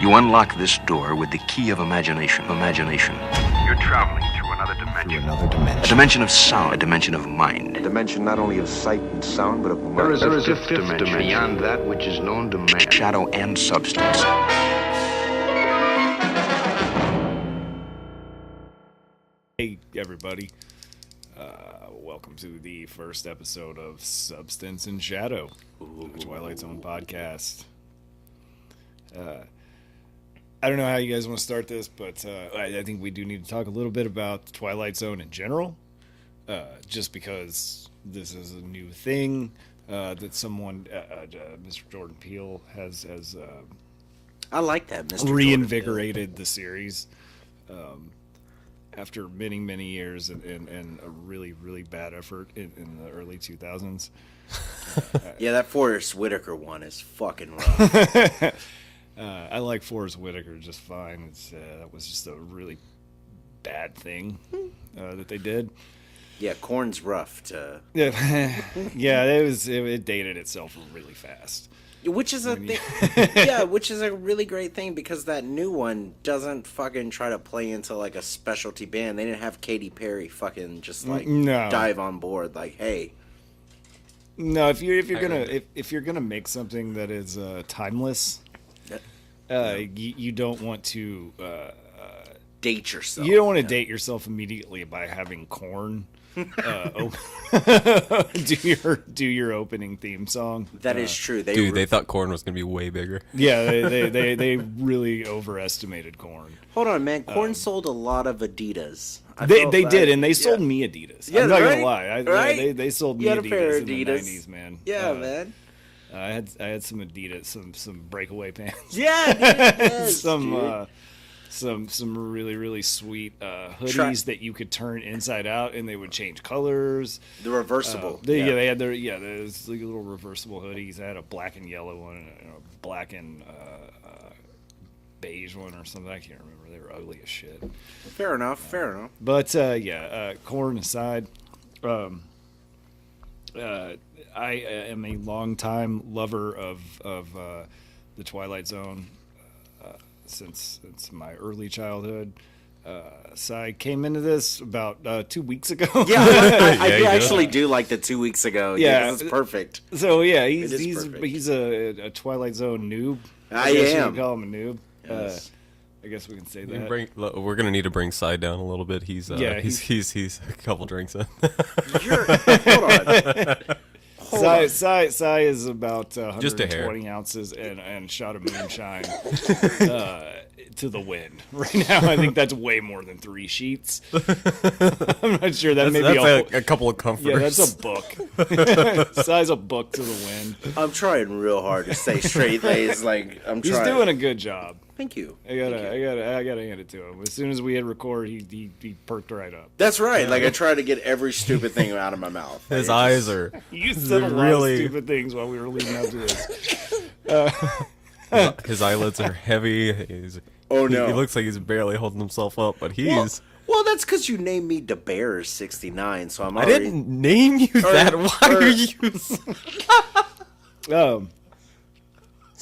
You unlock this door with the key of imagination. You're traveling through another dimension. A dimension of sound, a dimension of mind. A dimension not only of sight and sound, but of mind. There is a fifth dimension beyond that which is known to man. Shadow and substance. Hey, everybody. Welcome to the first episode of Substance and Shadow, the Twilight Zone podcast. I don't know how you guys want to start this, but I think we do need to talk a little bit about Twilight Zone in general, just because this is a new thing that someone, Mr. Jordan Peele, has I like that, Mr. reinvigorated the series after many years and a really bad effort in the early 2000s. Yeah, that Forrest Whitaker one is fucking rough. I like Forrest Whitaker just fine. That was just a really bad thing that they did. Yeah, Korn's rough. Yeah, it dated itself really fast. Which is a thing. Yeah, which is a really great thing because that new one doesn't fucking try to play into like a specialty band. They didn't have Katy Perry fucking just like dive on board like, hey. No, if you're gonna make something that is timeless, you don't want to date yourself. You don't want to date yourself immediately by having Korn do your opening theme song. That is true. They thought Korn was gonna be way bigger. Yeah, they really overestimated Korn. Hold on, man. Korn sold a lot of Adidas. They did, and they sold me Adidas. Yeah, I'm not right? gonna lie. Right? They sold me You had a pair Adidas of in the Adidas. 90s, man. Yeah, man. I had some Adidas, some breakaway pants. Yeah, yes, some really sweet hoodies that you could turn inside out and they would change colors. The reversible. They had there's like little reversible hoodies. I had a black and yellow one and a black and beige one or something. I can't remember. They were ugly as shit. Fair enough. But Korn aside, I am a longtime lover of the Twilight Zone since my early childhood. So I came into this about 2 weeks ago. Yeah, I actually do like the 2 weeks ago. Yeah, it's perfect. So yeah, he's a Twilight Zone noob. I am. You can call him a noob. Yes. I guess we can say that. We're gonna need to bring Cy down a little bit. He's a couple drinks in. Hold on. Cy is about Just a 120 ounces and shot of moonshine to the wind. Right now, I think that's way more than 3 sheets. I'm not sure. That's a couple of comforters. Yeah, that's a book. Cy's a book to the wind. I'm trying real hard to stay straight laced. Like He's doing a good job. Thank you. I gotta hand it to him. As soon as we hit record, he perked right up. That's right. Like I try to get every stupid thing out of my mouth. His eyes are. You said a lot of stupid things while we were leading up to this. His eyelids are heavy. Oh no! He looks like he's barely holding himself up, but he's. Well, that's because you named me the Bears 69, so I'm already. I didn't name you that. Why are you?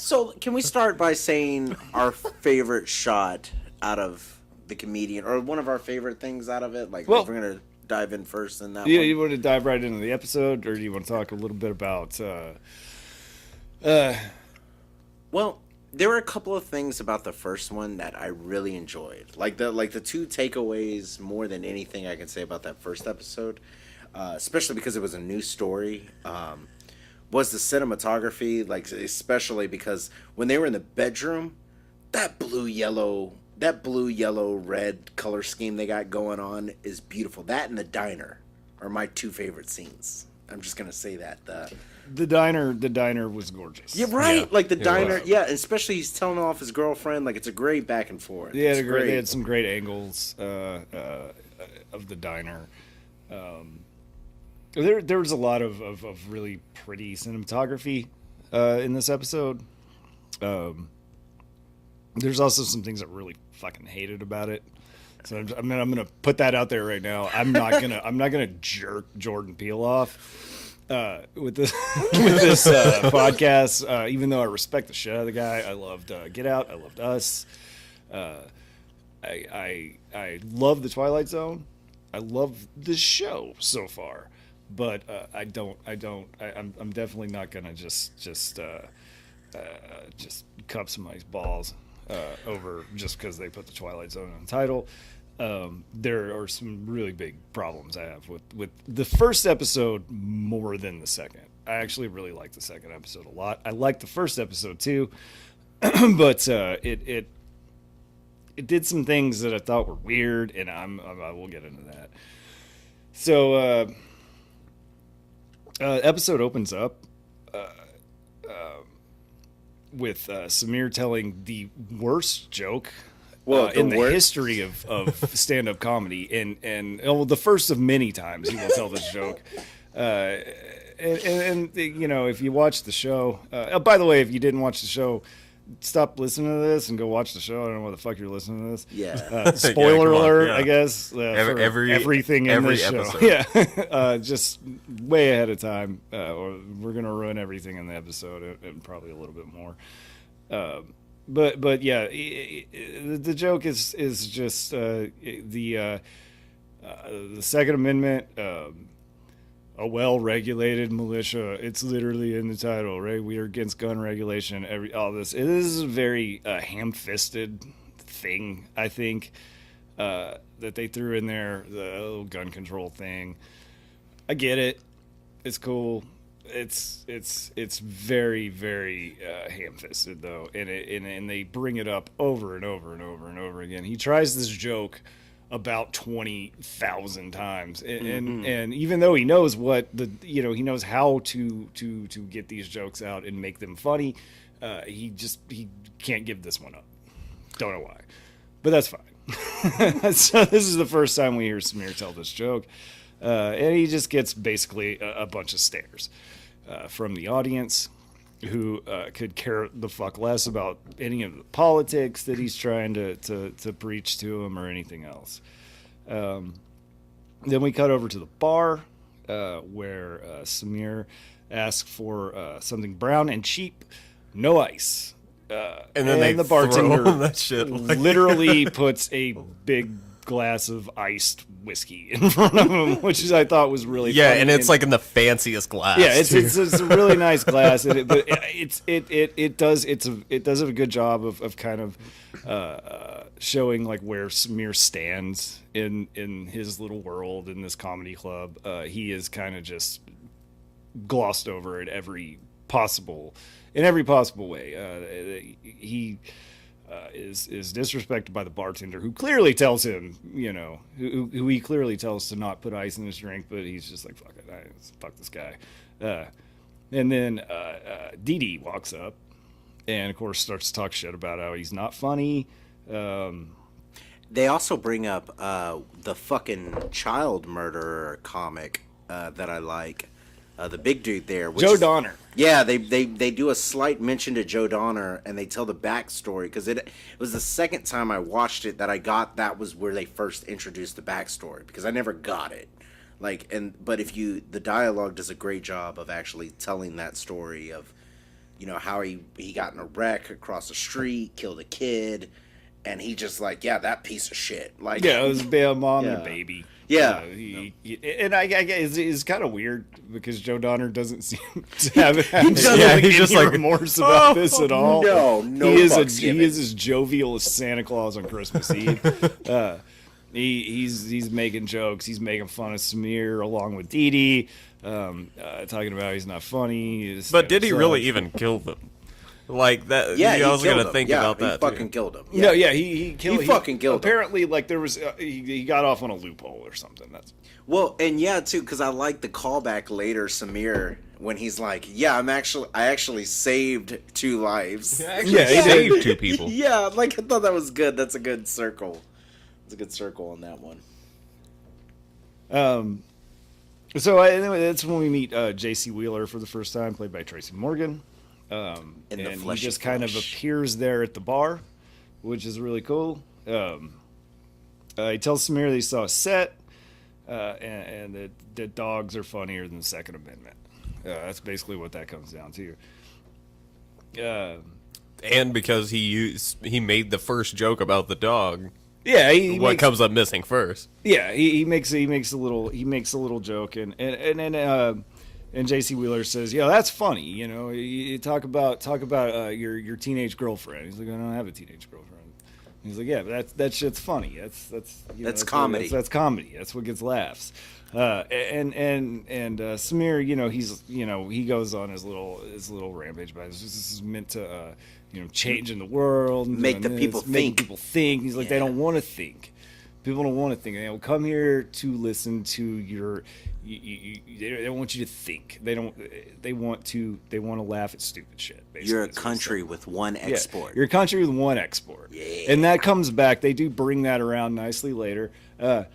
So, can we start by saying our favorite shot out of the comedian, or one of our favorite things out of it? Like, if we're gonna dive in first in that one. You want to dive right into the episode, or do you want to talk a little bit about? Well, there were a couple of things about the first one that I really enjoyed. Like the two takeaways more than anything I can say about that first episode, especially because it was a new story. Was the cinematography, like especially because when they were in the bedroom, that blue yellow red color scheme they got going on is beautiful. That and the diner are my 2 favorite scenes. I'm just gonna say that the diner was gorgeous. Yeah, right. Yeah, like the diner. was. Yeah, especially he's telling off his girlfriend. Like it's a great back and forth. They had some great angles of the diner. There was a lot of really pretty cinematography in this episode. There's also some things I really fucking hated about it. So I'm gonna put that out there right now. I'm not gonna jerk Jordan Peele off. with this with this podcast. Even though I respect the shit out of the guy, I loved Get Out. I loved Us. I love the Twilight Zone. I love the show so far, but I'm definitely not gonna just cup somebody's balls over just because they put the Twilight Zone in the title. There are some really big problems I have with the first episode more than the second. I actually really like the second episode a lot. I like the first episode too, but it did some things that I thought were weird, and I will get into that. So, episode opens up with Samir telling the worst joke in the history of stand-up comedy, and the first of many times he will tell this joke. And you know, if you watch the show, by the way, if you didn't watch the show, stop listening to this and go watch the show. I don't know what the fuck you're listening to this. Yeah. Spoiler alert, yeah. I guess. Everything in this episode. show. Yeah. Just way ahead of time. Or we're going to ruin everything in the episode and probably a little bit more. But yeah, the joke is just the Second Amendment, a well-regulated militia. It's literally in the title, right? We are against gun regulation. All this. It is a very ham-fisted thing, I think, that they threw in there. The little gun control thing. I get it. It's cool. It's very, very ham-fisted though, and they bring it up over and over and over and over again. He tries this joke about 20,000 times, and even though he knows he knows how to get these jokes out and make them funny, he can't give this one up. Don't know why, but that's fine. So this is the first time we hear Samir tell this joke, and he just gets basically a bunch of stares from the audience, who could care the fuck less about any of the politics that he's trying to preach to him or anything else. Then we cut over to the bar, where Samir asks for something brown and cheap, no ice. And then the bartender throw that shit literally puts a big glass of iced whiskey in front of him, which I thought was really funny. And it's like in the fanciest glass. Yeah, it's a really nice glass, but it does a good job of kind of showing like where Samir stands in his little world in this comedy club. He is kind of just glossed over in every possible way. He is disrespected by the bartender, who clearly tells him, who he clearly tells to not put ice in his drink, but he's just like, fuck it, fuck this guy. And then Dee Dee walks up and, of course, starts to talk shit about how he's not funny. They also bring up the fucking child murderer comic that I like. The big dude there, Joe Donner. Yeah, they do a slight mention to Joe Donner, and they tell the backstory, because it was the second time I watched it that I got that was where they first introduced the backstory, because I never got it. But the dialogue does a great job of actually telling that story of, how he got in a wreck across the street, killed a kid, and he just that piece of shit. It was a mom and a baby. Yeah, and I guess it's kind of weird because Joe Donner doesn't seem to have he's just like remorse about this at all. No, he is as jovial as Santa Claus on Christmas Eve. He's making jokes. He's making fun of Samir along with Dee Dee, talking about he's not funny. But did he really even kill them? Like that? Yeah, I was gonna think about that. He fucking killed him. Yeah. No, yeah, he killed. He fucking killed him. Apparently, there was he got off on a loophole or something. Too, because I like the callback later, Samir, when he's like, "Yeah, I actually saved 2 lives." He saved 2 people. Yeah, I thought that was good. That's a good circle. It's a good circle on that one. So anyway, that's when we meet J.C. Wheeler for the first time, played by Tracy Morgan. And he just kind of appears there at the bar, which is really cool. He tells Samir that he saw a set, and that dogs are funnier than the Second Amendment. That's basically what that comes down to. And because he made the first joke about the dog. Yeah, he comes up missing first. Yeah, he makes a little joke, and J.C. Wheeler says, "Yeah, that's funny. You know, you talk about your teenage girlfriend." He's like, "I don't have a teenage girlfriend." He's like, "Yeah, but that shit's funny. That's comedy. That's comedy. That's what gets laughs." And Samir, he goes on his little rampage about this is meant to change in the world, make people think. He's like, they don't want to think. People don't want to think. They don't come here to listen to your. They don't want you to think. They don't. They want to laugh at stupid shit. Basically. You're a country with one export. Yeah, you're a country with one export. Yeah. And that comes back. They do bring that around nicely later. Yeah,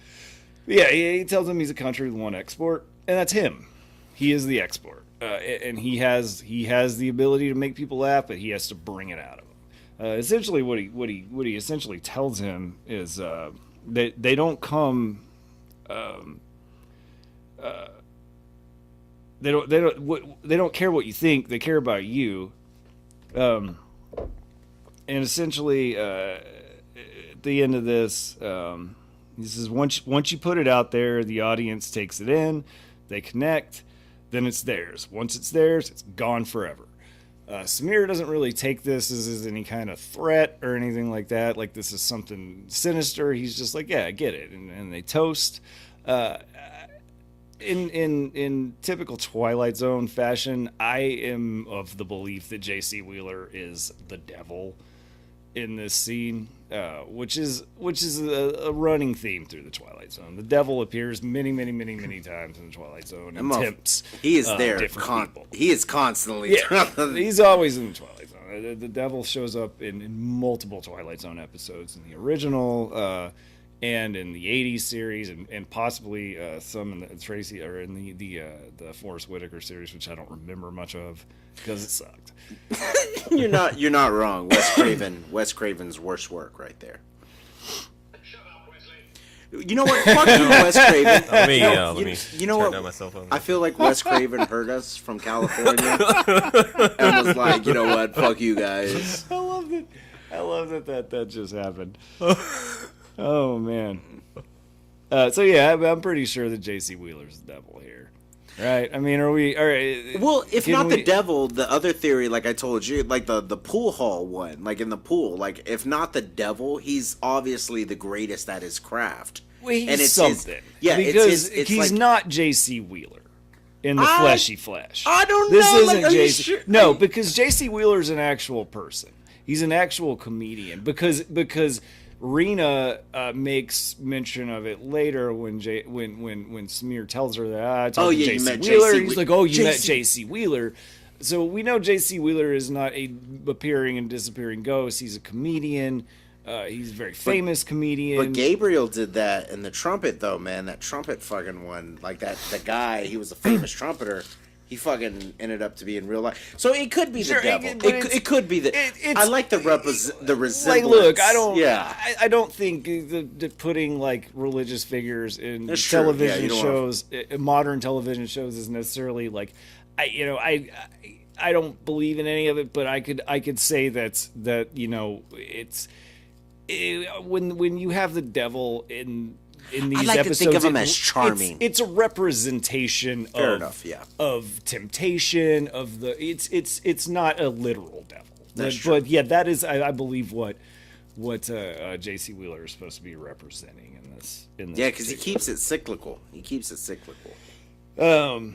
he tells him he's a country with one export, and that's him. He is the export, and he has the ability to make people laugh, but he has to bring it out of them. Essentially, what he essentially tells him is that they don't come. They don't care what you think. They care about you. And essentially, at the end of this. He says, once you put it out there, the audience takes it in, they connect, then it's theirs. Once it's theirs, it's gone forever. Samir doesn't really take this as any kind of threat or anything like that, like this is something sinister. He's just like, yeah, I get it. And they toast. In typical Twilight Zone fashion, I am of the belief that J.C. Wheeler is the devil in this scene, which is a running theme through the Twilight Zone. The devil appears many times in the Twilight Zone and tempts. He is there. People. He is constantly. Yeah, he's always in the Twilight Zone. The devil shows up in multiple Twilight Zone episodes, in the original and in the '80s series, and possibly some in the Tracy or in the Forrest Whitaker series, which I don't remember much of because it sucked. You're not wrong. Wes Craven's worst work right there. You know what? Fuck you, Wes Craven. Let me you know turn what? down my cell phone. I feel like Wes Craven heard us from California and was like, you know what? Fuck you guys. I love that just happened. Oh man. So yeah, I'm pretty sure that J.C. Wheeler's the devil here, right? I mean, are we? All right. Well, if not the devil, the other theory, like I told you, like the pool hall one, like in the pool, like if not the devil, he's obviously the greatest at his craft. Well, he's and it's something. Because he's like, not J.C. Wheeler in the fleshy flesh. I don't this know. Isn't like, J.C. Sure? No, because J.C. Wheeler's an actual person. He's an actual comedian. Because Rena makes mention of it later when Samir tells her that I talked to J.C. Wheeler. He's like, "Oh, you met J.C. Wheeler." So we know J.C. Wheeler is not a appearing and disappearing ghost. He's a comedian. He's a very famous comedian. But Gabriel did that in the trumpet, though, man. That trumpet fucking one, like that. The guy, he was a famous trumpeter. He fucking ended up to be in real life. So it could be the devil. It could be the. I like the resemblance. Like, look, I don't. Yeah. I don't think the putting like religious figures in television shows, modern television shows, is necessarily like, I don't believe in any of it, but I could say that it's when you have the devil in these I like episodes, to think of him as charming. It's a representation of temptation, of the it's not a literal devil. But yeah, that is I believe what J.C. Wheeler is supposed to be representing in this. Yeah, because he keeps it cyclical. So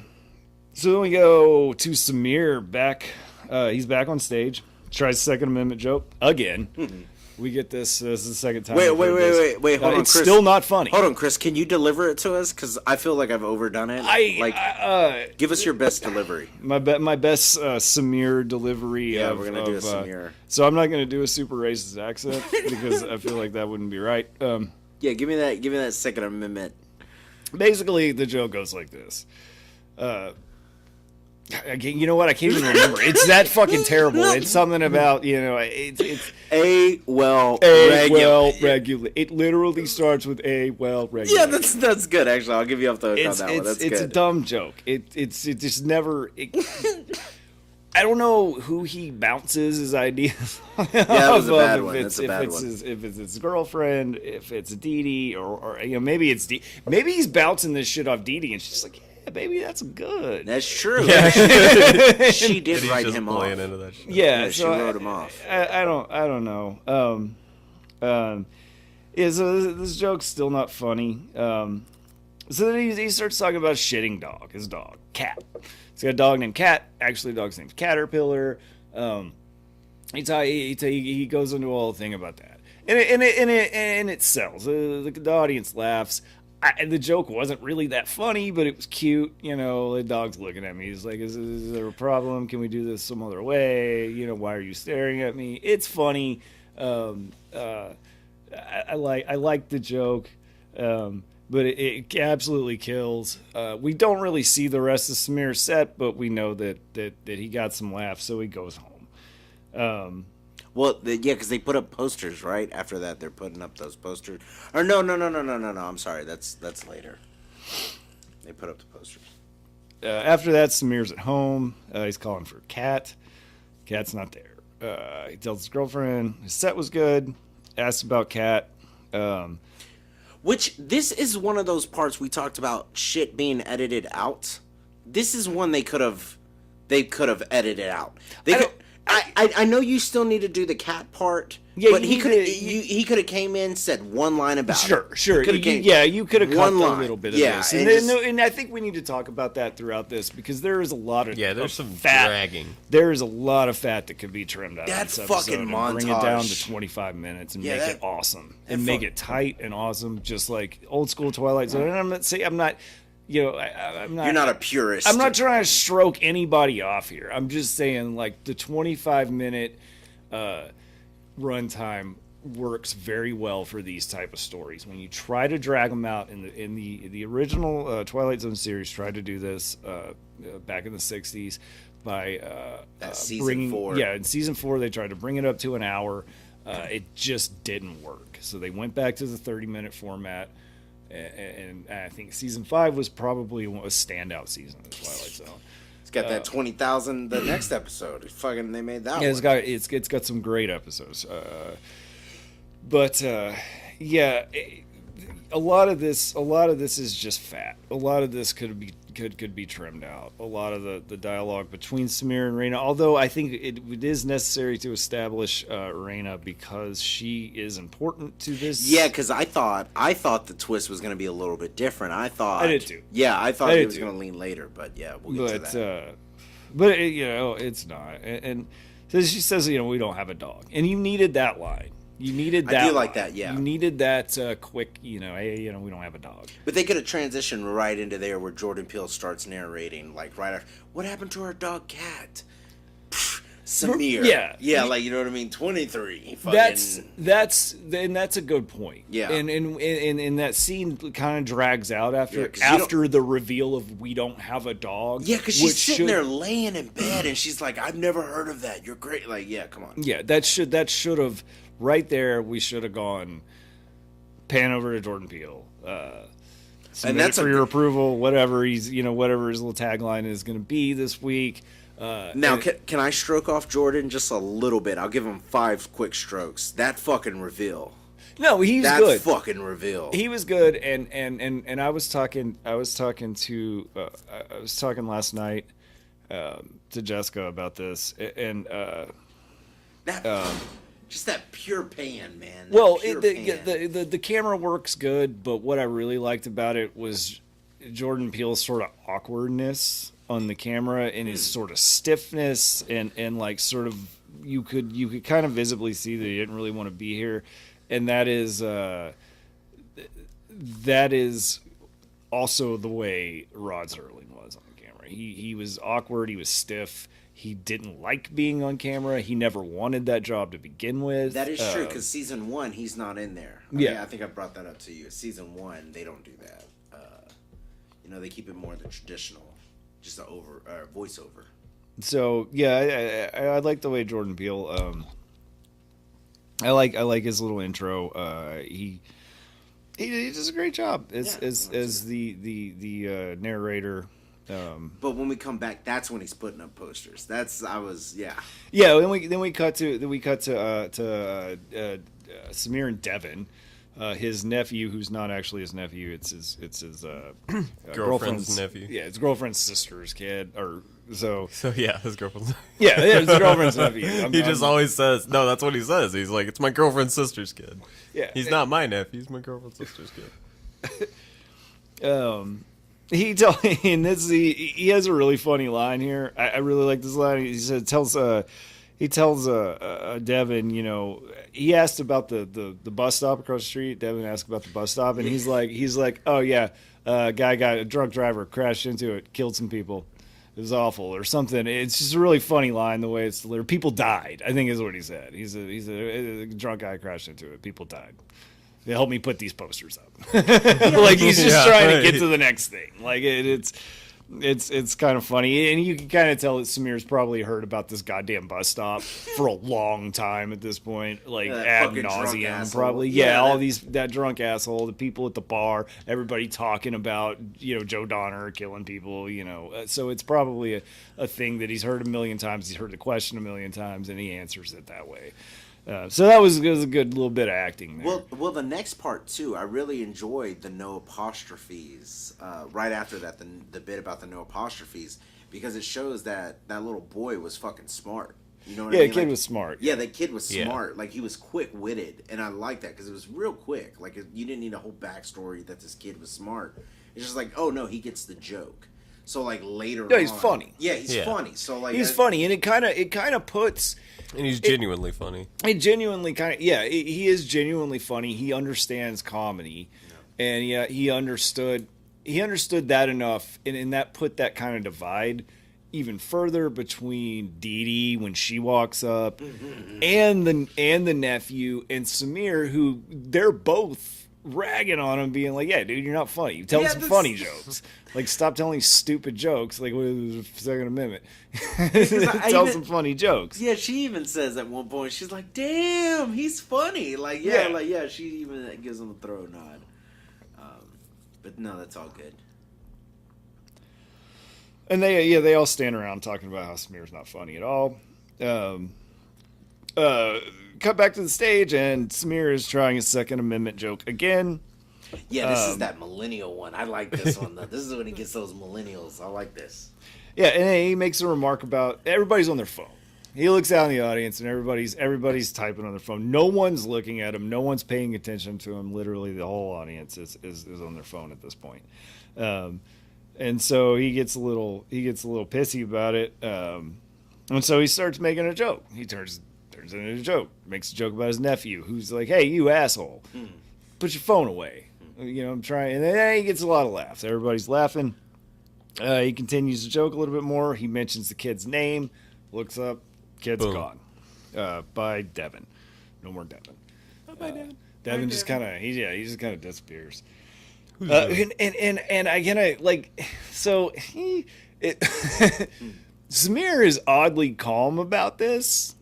then we go to Samir back. He's back on stage. Tries Second Amendment joke again. We get this. This is the second time. Wait. Hold on, it's Chris. Still not funny. Hold on, Chris. Can you deliver it to us? Because I feel like I've overdone it. Give us your best delivery. My best Samir delivery. Yeah, we're gonna do a Samir. So I'm not gonna do a super racist accent because I feel like that wouldn't be right. Yeah, give me that Second Amendment. Basically, the joke goes like this. You know what? I can't even remember. It's that fucking terrible. It's something about, it's regular well regulated. It literally starts with a well regulated. Yeah, that's good. Actually, I'll give you off the hook on that one. That's it's good. a dumb joke. It just never. I don't know who he bounces his ideas. Yeah, that was a bad one. If That's a bad one. if it's his girlfriend, if it's Dee Dee, or maybe it's Dee. Maybe he's bouncing this shit off Dee Dee, and she's like, "Yeah, baby, that's good." That's true. Yeah. She did He's write just him off. playing into that shit. Yeah, She so wrote him off. I don't know. Yeah, so this joke's still not funny. So then he starts talking about shitting dog, his dog, Cat. He's got a dog named Cat. Actually, the dog's named Caterpillar. He goes into a whole thing about that, and it sells. The audience laughs. The joke wasn't really that funny, but it was cute. You know, the dog's looking at me. He's like, "Is there a problem? Can we do this some other way? You know, why are you staring at me?" It's funny. I like the joke. But it absolutely kills. We don't really see the rest of Samir's set, but we know that he got some laughs, so he goes home. Because they put up posters, right? After that, they're putting up those posters. Or no. I'm sorry. That's later. They put up the posters. After that, Samir's at home. He's calling for Cat. Cat's not there. He tells his girlfriend his set was good. Asks about Cat. Which, this is one of those parts we talked about shit being edited out. This is one they could have edited out. I know you still need to do the Cat part, but he could have came in, said one line about it. Sure. You could have cut a little bit of this. And I think we need to talk about that throughout this, because there is a lot of there's some fat. dragging. There is a lot of fat that could be trimmed out That's of this episode, fucking and montage. bring it down to 25 minutes and make it awesome. And make it tight and awesome, just like old school Twilight Zone. And I'm not I'm not. You're not a purist. I'm not trying to stroke anybody off here. I'm just saying, like, the 25-minute runtime works very well for these type of stories. When you try to drag them out in the original Twilight Zone series, tried to do this back in the 60s by season 4. Yeah, in season 4 they tried to bring it up to an hour. It just didn't work. So they went back to the 30-minute format. And I think season 5 was probably a standout season of Twilight Zone. It's got that 20,000. The next episode, they made that. Yeah, one. it's got some great episodes. A lot of this is just fat. A lot of this could be trimmed out. A lot of the dialogue between Samir and Raina, although I think it is necessary to establish Raina, because she is important to this. Yeah, because I thought the twist was going to be a little bit different. I did too. Yeah, I thought it was going to lean later, but yeah, we'll get to that. But it's not. And so she says, we don't have a dog, and you needed that line. You needed that. I do like that, yeah. You needed that quick, hey, we don't have a dog. But they could have transitioned right into there where Jordan Peele starts narrating, like, right after, what happened to our dog Cat? Samir. Yeah, like, you know what I mean? 23. Fucking... That's a good point. Yeah. And that scene kind of drags out after the reveal of we don't have a dog. Yeah, because she's sitting there laying in bed, and she's like, I've never heard of that. You're great. Like, yeah, come on. Yeah, that should have... Right there, we should have gone pan over to Jordan Peele. And that's for your approval, whatever whatever his little tagline is going to be this week. Now, can I stroke off Jordan just a little bit? I'll give him 5 quick strokes. That fucking reveal. No, he's good. That fucking reveal. He was good, and I was talking last night to Jessica about this, and just that pure pan, man. The camera works good, but what I really liked about it was Jordan Peele's sort of awkwardness on the camera and his sort of stiffness and like sort of you could kind of visibly see that he didn't really want to be here, and that is also the way Rod Serling was on the camera. He was awkward. He was stiff. He didn't like being on camera. He never wanted that job to begin with. That is true, because season 1, he's not in there. I think I brought that up to you. Season 1, they don't do that. They keep it more the traditional, just a voiceover. So, yeah, I like the way Jordan Peele I like his little intro. He does a great job as the narrator. But when we come back, that's when he's putting up posters. Yeah. Then we cut to Samir and Devin, his nephew, who's not actually his nephew. It's his girlfriend's nephew. Yeah, his girlfriend's sister's kid, or so. So yeah, his girlfriend's. Yeah, it's his girlfriend's nephew. He just always says, no, that's what he says. He's like, it's my girlfriend's sister's kid. Yeah, he's not my nephew. He's my girlfriend's sister's kid. He has a really funny line here. I really like this line. He tells Devin, you know, he asked about the bus stop across the street. Devin asked about the bus stop, and he's like, oh yeah, guy got a drunk driver crashed into it, killed some people. It was awful or something. It's just a really funny line the way it's delivered. People died, I think is what he said. He's a drunk guy crashed into it. People died. They helped me put these posters up. Like he's just trying to get to the next thing. Like it's kind of funny, and you can kind of tell that Samir's probably heard about this goddamn bus stop for a long time at this point, like ad nauseum. Probably, that drunk asshole, the people at the bar, everybody talking about Joe Donner killing people, So it's probably a thing that he's heard a million times. He's heard the question a million times, and he answers it that way. So that was a good little bit of acting there. Well, the next part too, I really enjoyed the no apostrophes. Right after that, the bit about the no apostrophes, because it shows that little boy was fucking smart. You know what I mean? Yeah, the kid was smart. Yeah, the kid was smart. Like he was quick witted, and I like that because it was real quick. Like you didn't need a whole backstory that this kid was smart. It's just like, oh no, he gets the joke. So like later, he's funny. Yeah, he's funny. So like he's funny, and it kind of puts. And he's genuinely funny. He genuinely he is genuinely funny. He understands comedy, and he understood that enough, and that put that kind of divide even further between Dee Dee when she walks up, and the nephew and Samir, who they're both ragging on him, being like, "Yeah, dude, you're not funny. You tell some funny jokes. Like, stop telling stupid jokes. Like, what is the Second Amendment? Tell some funny jokes." Yeah, she even says at one point, she's like, "Damn, he's funny." Like, she even gives him a throw nod. But no, that's all good. And they all stand around talking about how Smear's not funny at all. Cut back to the stage, and Smear is trying a Second Amendment joke again. Yeah, this is that millennial one. I like this one, though. This is when he gets those millennials. I like this. Yeah, and he makes a remark about everybody's on their phone. He looks out in the audience, and everybody's typing on their phone. No one's looking at him. No one's paying attention to him. Literally, the whole audience is on their phone at this point. And so he gets a little pissy about it. And so he starts making a joke. He turns it into a joke. Makes a joke about his nephew, who's like, "Hey, you asshole, put your phone away." I'm trying, and then he gets a lot of laughs. Everybody's laughing. He continues to joke a little bit more. He mentions the kid's name, looks up, kid's gone. By Devin. No more Devin. Bye, Devin. Devin just kind of disappears. And I kind of like, so Samir is oddly calm about this.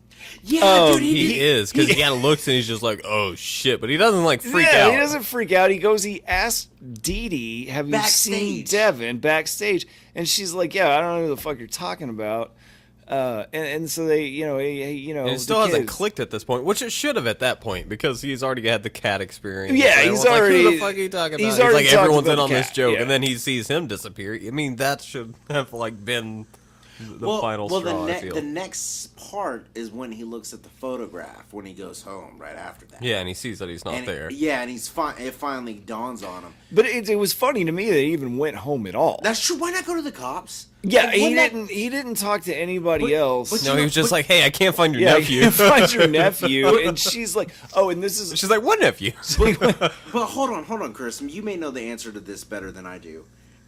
Yeah, dude, he is, because he kind of looks and he's just like, "Oh shit," but he doesn't like freak out. He doesn't freak out. He asks Dee Dee, "Have you seen Devin backstage?" And she's like, "Yeah, I don't know who the fuck you're talking about." And so they, and it still hasn't clicked at this point, which it should have at that point, because he's already had the cat experience. Yeah, he's already. Like, who the fuck are you talking about? He's like, everyone's in on this joke, and then he sees him disappear. I mean, that should have been the final straw. The next part is when he looks at the photograph when he goes home. Right after that. Yeah, and he sees that he's not there. And he's fine. It finally dawns on him. But it was funny to me that he even went home at all. That's true. Why not go to the cops? Yeah, he didn't talk to anybody else. But he was just like, "Hey, I can't find your nephew." I can't find your nephew. And she's like, "Oh, and this is." She's like, "What nephew?" But hold on, Chris. You may know the answer to this better than I do.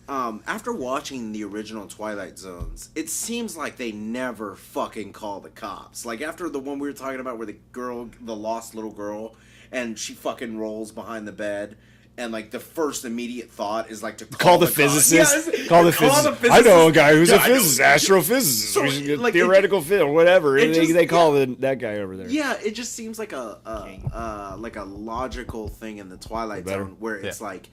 After watching the original Twilight Zones, it seems like they never fucking call the cops. Like after the one we were talking about where the lost little girl, and she fucking rolls behind the bed, and like the first immediate thought is like to call the physicist. Call the physicist. I know a guy who's a physicist, astrophysicist, so, like, theoretical field, whatever. They call that guy over there. Yeah, it just seems like a logical thing in the Twilight Zone where it's like,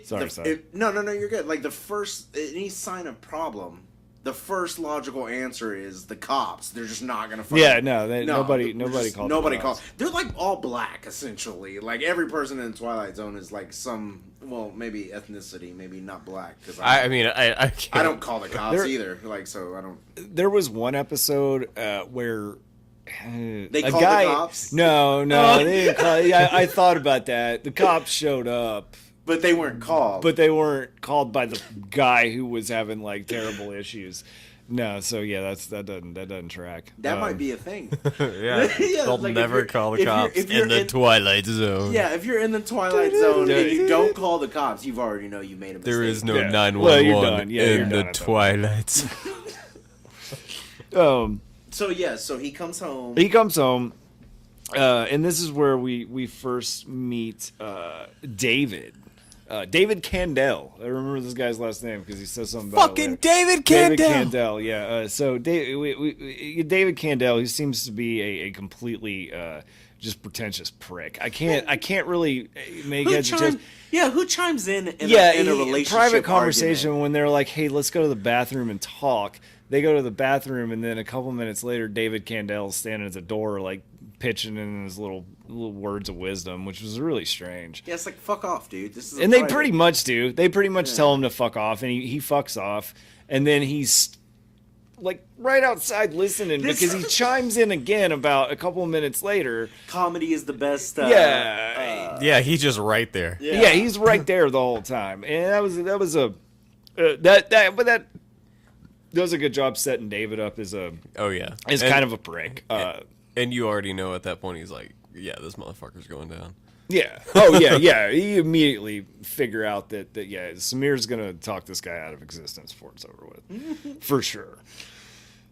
sorry. No, you're good. Like the first any sign of problem, the first logical answer is the cops. They're just not gonna find. Yeah, nobody called. Nobody called. They're like all black essentially. Like every person in Twilight Zone is like some, well, maybe ethnicity, maybe not black. Because I don't call the cops either. Like so, I don't. There was one episode where. They called the cops? No, they didn't call. Yeah, I thought about that. The cops showed up. But they weren't called. But they weren't called by the guy who was having like terrible issues. No, so yeah, that doesn't track. That might be a thing. Yeah, they'll like never call the cops in the Twilight Zone. Yeah, if you're in the Twilight Zone and you don't call the cops, you've already know you made a mistake. There is no 911 in the Twilight Zone. So he comes home. And this is where we first meet David. David Candell. I remember this guy's last name because he says something about fucking David Candell. David Candell, yeah. So David Candell, he seems to be a completely just pretentious prick. I can't really make heads or tails. Yeah, who chimes in a relationship private conversation argument? When they're like, "Hey, let's go to the bathroom and talk." They go to the bathroom, and then a couple minutes later, David Candell's standing at the door, like pitching in his little words of wisdom, which was really strange. Yeah, it's like, fuck off, dude. This is. And they pretty much do. They pretty much tell him to fuck off, and he fucks off, and then he's like right outside listening because he chimes in again about a couple of minutes later. Comedy is the best. Yeah, he's just right there. Yeah, he's right there the whole time, and that was does a good job setting David up as kind of a prick. And you already know at that point he's like, yeah, this motherfucker's going down. Yeah. Oh yeah. You immediately figure out that Samir's gonna talk this guy out of existence before it's over with, for sure.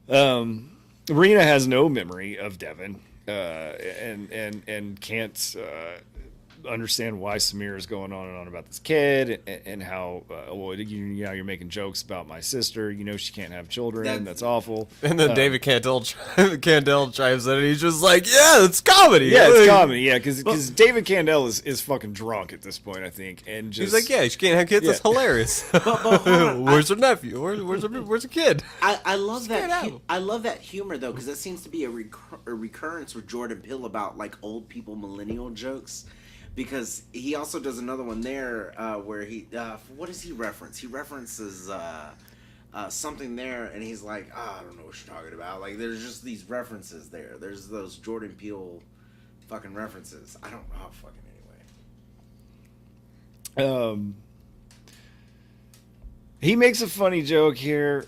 Rena has no memory of Devin, and can't understand why Samir is going on and on about this kid and how you're making jokes about my sister. You know she can't have children. That's awful. And then David Candell chimes in and he's just like, yeah, it's comedy. Yeah, it's comedy. Yeah, because David Candell is fucking drunk at this point, I think, and just he's like, yeah, she can't have kids. That's hilarious. Where's her nephew? Where's her kid? I love that. I love that humor though, because that seems to be a recurrence with Jordan Peele about like old people millennial jokes. Because he also does another one there where he what does he reference? He references something there, and he's like, I don't know what you're talking about. Like, there's just these references there. There's those Jordan Peele fucking references. I don't know. Fucking anyway. He makes a funny joke here.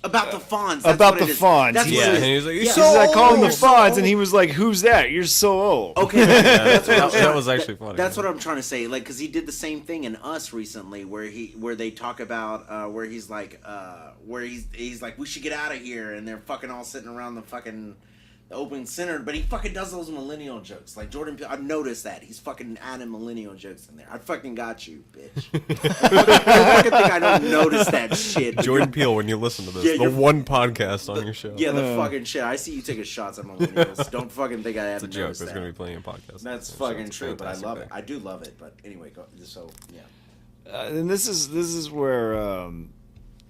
About the Fonz. About the Fonz. And he's like, he's like, call him the Fonz, and he was like, who's that? You're so old. Okay. That was actually funny. That's what I'm trying to say. Like, because he did the same thing in Us recently, where they talk about where he's like, we should get out of here, and they're fucking all sitting around the fucking open center, but he fucking does those millennial jokes. Like Jordan Peele, I've noticed that he's fucking adding millennial jokes in there. I fucking got you, bitch. You fucking think I don't notice that shit? Jordan Peele, when you listen to this, the one podcast on your show. Yeah, the fucking shit. I see you taking shots at millennials. Don't fucking think I haven't noticed that. It's a joke. There's gonna be plenty of podcasts. That's fucking true, but I love it. I do love it. But anyway, so yeah. And this is where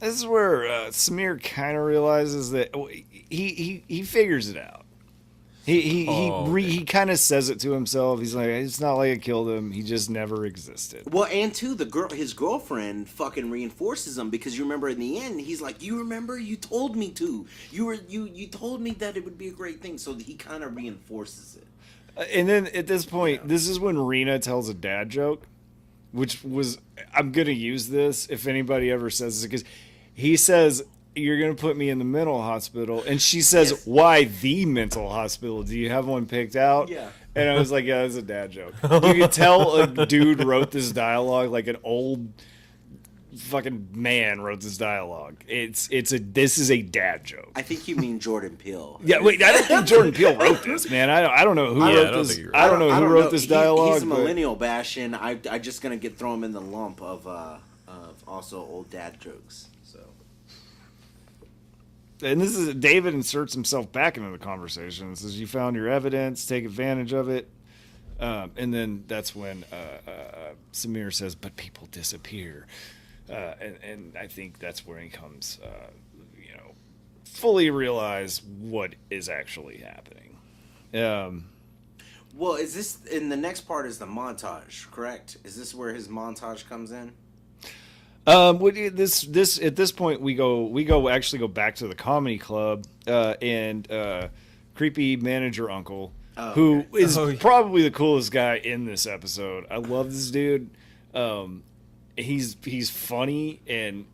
Samir kind of realizes that he figures it out. He kind of says it to himself. He's like, it's not like I killed him. He just never existed. Well, and too, his girlfriend fucking reinforces him, because you remember in the end, he's like, you remember, you told me to. You told me that it would be a great thing. So he kind of reinforces it. And then at this point, this is when Rena tells a dad joke, which was, I'm gonna use this if anybody ever says this, because he says, you're going to put me in the mental hospital. And she says, yes. Why the mental hospital? Do you have one picked out? Yeah. And I was like, yeah, that's a dad joke. You could tell a dude wrote this dialogue like an old fucking man wrote this dialogue. This is a dad joke. I think you mean Jordan Peele. Yeah, wait, I don't think Jordan Peele wrote this, man. I don't know who wrote this. I don't know who wrote this dialogue. He's a millennial bashing. I just gonna throw him in the lump of also old dad jokes. So. And this is David inserts himself back into the conversation. It says, "You found your evidence. Take advantage of it." And then that's when Samir says, "But people disappear," and I think that's where he comes, fully realize what is actually happening. Well, is this in the next part? Is the montage correct? Is this where his montage comes in? This at this point we go back to the comedy club and creepy manager uncle. Who is probably the coolest guy in this episode. I love this dude. He's funny and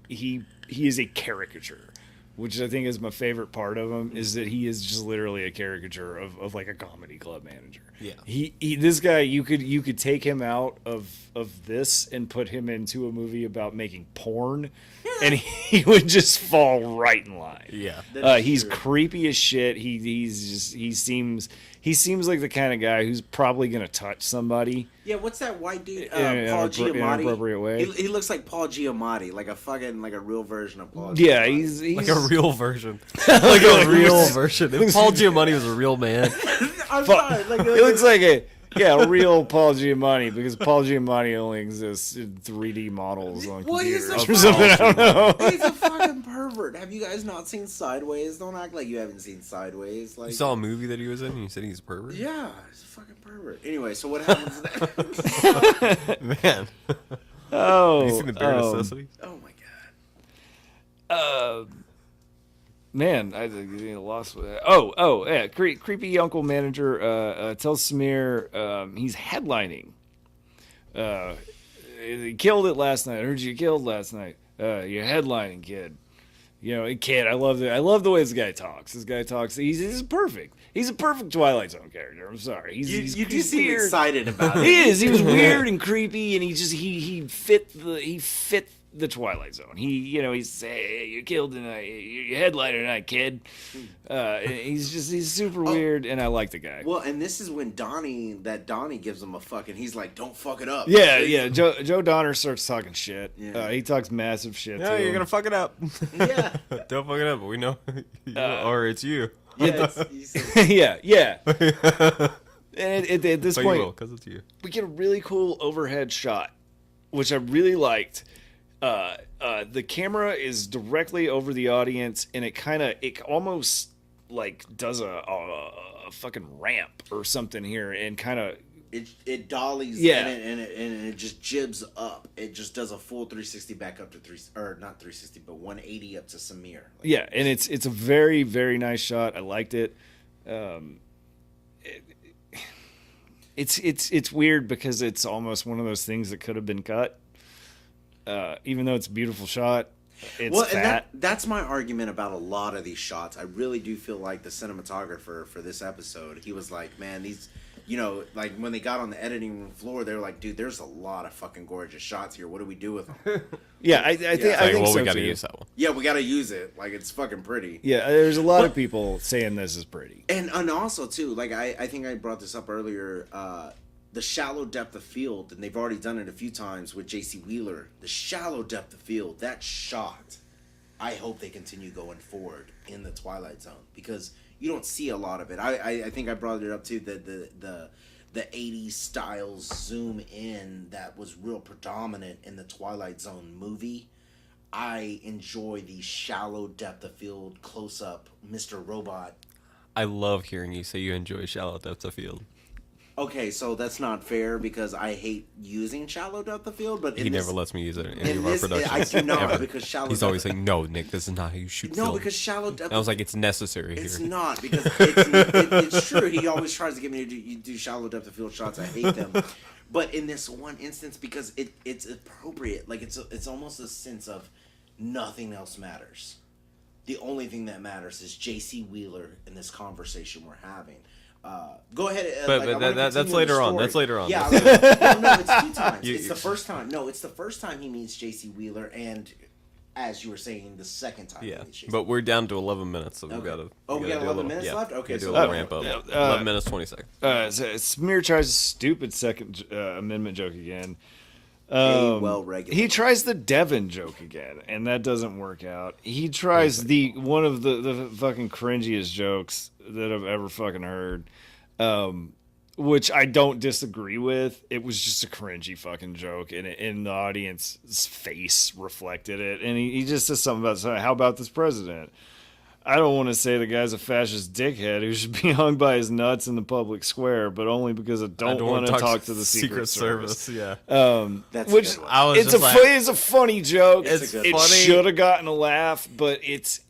he is a caricature, which I think is my favorite part of him, is that he is just literally a caricature of like a comedy club manager. Yeah. He this guy, you could take him out of this and put him into a movie about making porn and he would just fall right in line. Yeah. He's creepy as shit. He seems like the kind of guy who's probably gonna touch somebody. Yeah, what's that white dude? Paul Giamatti. In an appropriate way. He looks like Paul Giamatti, like a real version of Paul. Yeah, Giamatti. he's like a real version. Like a real version. If Paul Giamatti was a real man. I'm sorry. He looks like a real Paul Giamatti, because Paul Giamatti only exists in 3D models on computers or something. I don't know. He's a fucking pervert. Have you guys not seen Sideways? Don't act like you haven't seen Sideways. Like, you saw a movie that he was in and you said he's a pervert? Yeah, he's a fucking pervert. Anyway, so what happens next? Man. Oh. Have you seen The Bare Necessities? Oh my god. Man, I lost. Yeah, creepy uncle manager tells Samir he's headlining. He killed it last night. I heard you killed last night. You're headlining, kid. Kid. I love the way this guy talks. He's perfect. He's a perfect Twilight Zone character. I'm sorry. You do seem excited about it. He is. He was weird and creepy, and he fit the Twilight Zone. He's hey, you're killed tonight. You're headliner tonight, kid. He's super weird, and I like the guy. Well, and this is when Donnie gives him a fucking. He's like, don't fuck it up. Yeah. Joe Donner starts talking shit. Yeah. He talks massive shit. No, you're gonna fuck it up. Yeah. Don't fuck it up. But we know, or it's you. Yeah. Yeah. And at this but point, you will, 'cause it's you. we get a really cool overhead shot, which I really liked. The camera is directly over the audience, and it almost like does a fucking ramp or something here, and kind of it dollies, yeah, and it just jibs up. It just does a full 360 back up to not 360, but 180 up to Samir. Yeah, and it's a very, very nice shot. I liked it. It's weird because it's almost one of those things that could have been cut. Even though it's a beautiful shot, it's fat. And that's my argument about a lot of these shots. I really do feel like the cinematographer for this episode, he was like, man, these, like when they got on the editing room floor, they were like, dude, there's a lot of fucking gorgeous shots here. What do we do with them? Yeah, I think so we gotta too. use that one. Yeah, we gotta use it. Like, it's fucking pretty. Yeah, there's a lot of people saying this is pretty. And also too, like I think I brought this up earlier. The shallow depth of field, and they've already done it a few times with J.C. Wheeler. The shallow depth of field, that shot, I hope they continue going forward in the Twilight Zone, because you don't see a lot of it. I think I brought it up too, the 80s styles zoom in that was real predominant in the Twilight Zone movie. I enjoy the shallow depth of field close up Mr. Robot. I love hearing you say you enjoy shallow depth of field. Okay, so that's not fair because I hate using shallow depth of field, but he never lets me use it in any of our productions. I do not, ever. because shallow. He's always like, "No, Nick, this is not how you shoot film." No, because shallow depth. I was like, "It's necessary It's here." not, because it's true. He always tries to get me to do shallow depth of field shots. I hate them, but in this one instance, because it's appropriate. Like it's almost a sense of nothing else matters. The only thing that matters is J.C. Wheeler in this conversation we're having. Go ahead. But that's later on. That's later on. Yeah. No, it's 2 times. It's the first time. No, it's the first time he meets J.C. Wheeler, and as you were saying, the second time. Yeah, but we're down to 11 minutes, so we've got to. Oh, we got 11 minutes left. Okay, so we'll ramp up. 11 minutes 20 seconds. Smear tries a stupid Second Amendment joke again. Well-regulated. He tries the Devin joke again, and that doesn't work out. He tries one of the fucking cringiest jokes that I've ever fucking heard, which I don't disagree with. It was just a cringy fucking joke, and the audience's face reflected it. And he just says something about, how about this president? I don't want to say the guy's a fascist dickhead who should be hung by his nuts in the public square, but only because I don't want to talk to the Secret Service. Yeah, That's which it's a funny joke. It should have gotten a laugh, but it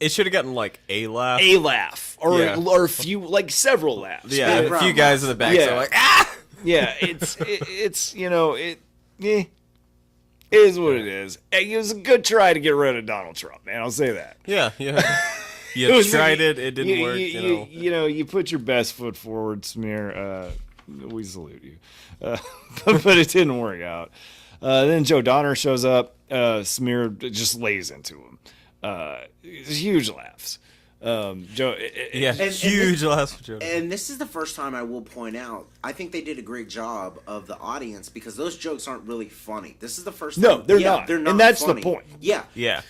should have gotten like a laugh, or a few, like several laughs. Yeah, a few guys in the back are like, ah. Yeah, it's it is what it is. It was a good try to get rid of Donald Trump, man. I'll say that. Yeah. You tried it. It didn't work. You put your best foot forward, Smear. We salute you. But it didn't work out. Then Joe Donner shows up. Smear just lays into him. Huge laughs. Huge laughs for Joe. And this is the first time I will point out, I think they did a great job of the audience, because those jokes aren't really funny. This is the first time. No, they're not. They're not and that's funny. The point. Yeah.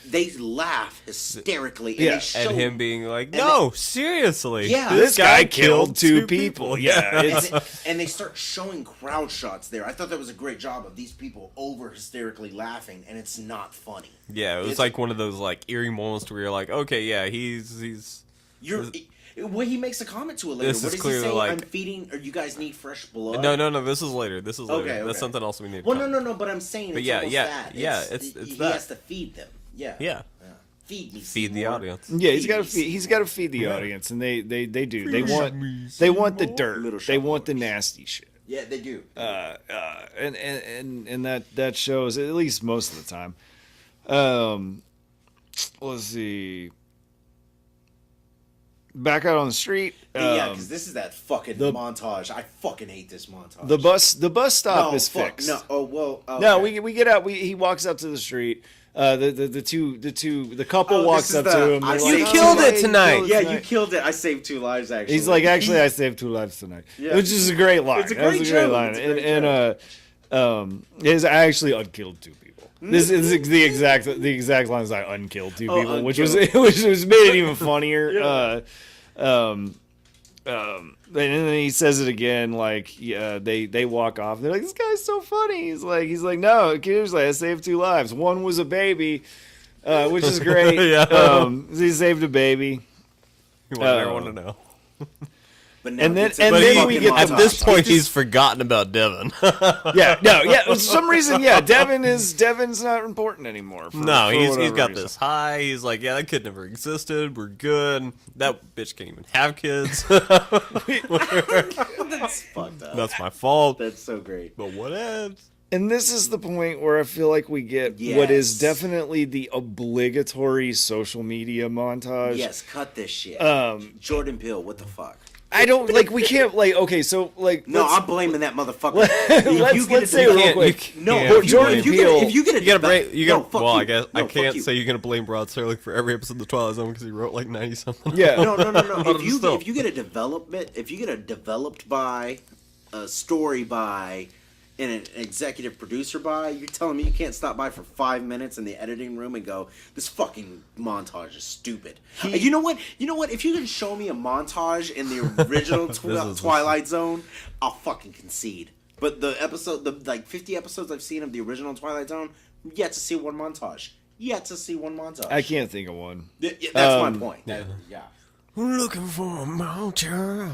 They laugh hysterically. And, they show, and him being like, no, seriously. Yeah. This guy killed 2 people. Yeah. And they start showing crowd shots there. I thought that was a great job of these people over hysterically laughing, and it's not funny. Yeah, it was like one of those like eerie moments where you're like, okay, yeah, he's. Well, he makes a comment to it later. What does he say? Like, I'm feeding, or you guys need fresh blood? No. This is later. Okay. That's something else we need. Well, no. But I'm saying, but that. It's he has to feed them. Yeah. Feed me. Feed the audience. Yeah, he's got to feed the audience, and they do. They want the dirt. They want the nasty shit. Yeah, they do. And that shows, at least most of the time. Let's see. Back out on the street. Because this is that fucking montage. I fucking hate this montage. The bus stop is fixed. No, okay. No, we get out. He walks out to the street. The couple walks up to him. You killed it tonight. Yeah, you killed it. I saved 2 lives. Actually, he's like, actually, I saved 2 lives tonight. Yeah. Which is a great line. It's a great line. I actually unkilled 2 people. This is the exact lines. I unkilled 2 people, which was made it even funnier. And then he says it again, like they walk off. And they're like, this guy's so funny. He's like, no, seriously, I saved 2 lives. One was a baby, which is great. He saved a baby. You want to know. But then we get at this point he's forgotten about Devin. For some reason, Devin's not important anymore. He's got this high. He's like, yeah, that kid never existed. We're good. That bitch can't even have kids. That's fucked up. That's my fault. That's so great. But what else? And this is the point where I feel like we get what is definitely the obligatory social media montage. Yes, cut this shit. Jordan Peele, what the fuck? I don't we can't okay, so no, I'm blaming that motherfucker. Let's say real quick. Jordan Peele. If you gotta well, I guess I can't say you're gonna blame Rod Serling for every episode of the Twilight Zone because he wrote like 90 something. Yeah. No. If you get a developed by, a story by, and an executive producer by, you're telling me you can't stop by for 5 minutes in the editing room and go, this fucking montage is stupid. You know what? If you can show me a montage in the original Twilight Zone, I'll fucking concede. But the 50 episodes I've seen of the original Twilight Zone, yet to see one montage. I can't think of one. That's my point. Yeah. I'm looking for a montage.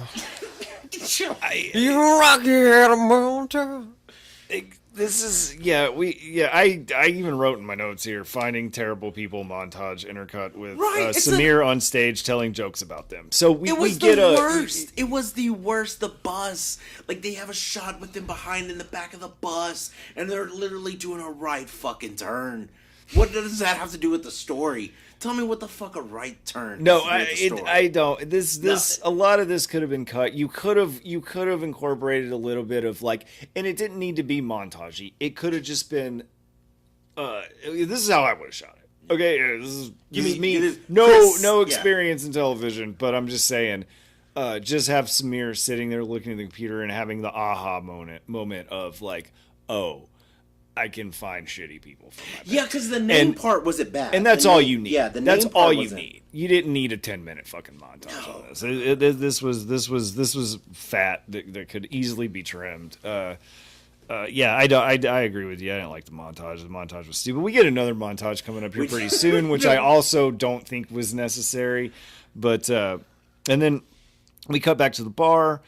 You rock your montage. This is I even wrote in my notes here, finding terrible people montage intercut with Samir on stage telling jokes about them. So we get the worst. It was the worst. The bus, like they have a shot with them behind in the back of the bus, and they're literally doing a right fucking turn. What does that have to do with the story? Tell me what the fuck a right turn. No, I don't. This a lot of this could have been cut. You could have incorporated a little bit of like, and it didn't need to be montagey. It could have just been. This is how I would have shot it. Okay, this is me. No experience in television, but I'm just saying. Just have Samir sitting there looking at the computer and having the aha moment of like, oh, I can find shitty people from my bed. Yeah, because the name part wasn't bad. And that's all you need. Yeah, the name that's all you wasn't. need. You didn't need a 10-minute fucking montage on this. This was fat that could easily be trimmed. Yeah, I agree with you. I didn't like the montage. The montage was stupid. We get another montage coming up here pretty soon, which I also don't think was necessary. But and then we cut back to the bar.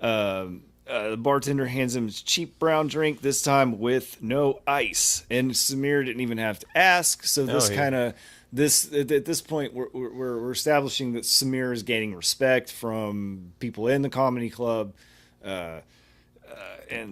The bartender hands him his cheap brown drink, this time with no ice. And Samir didn't even have to ask. So this at this point, we're establishing that Samir is gaining respect from people in the comedy club. And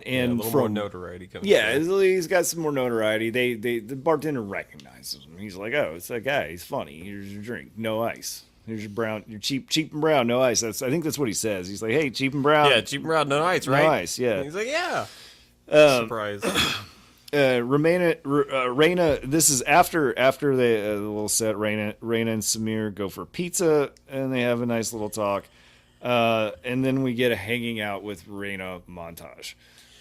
a little more notoriety coming. Yeah, he's got some more notoriety. The bartender recognizes him. He's like, oh, it's that guy. He's funny. Here's your drink, no ice. Here's your brown, your cheap and brown, no ice. I think that's what he says. He's like, hey, cheap and brown. Yeah, cheap and brown, no ice, right? No ice, yeah. And he's like, yeah. Surprise. Raina, this is after the little set. Raina and Samir go for pizza, and they have a nice little talk. And then we get a hanging out with Raina montage.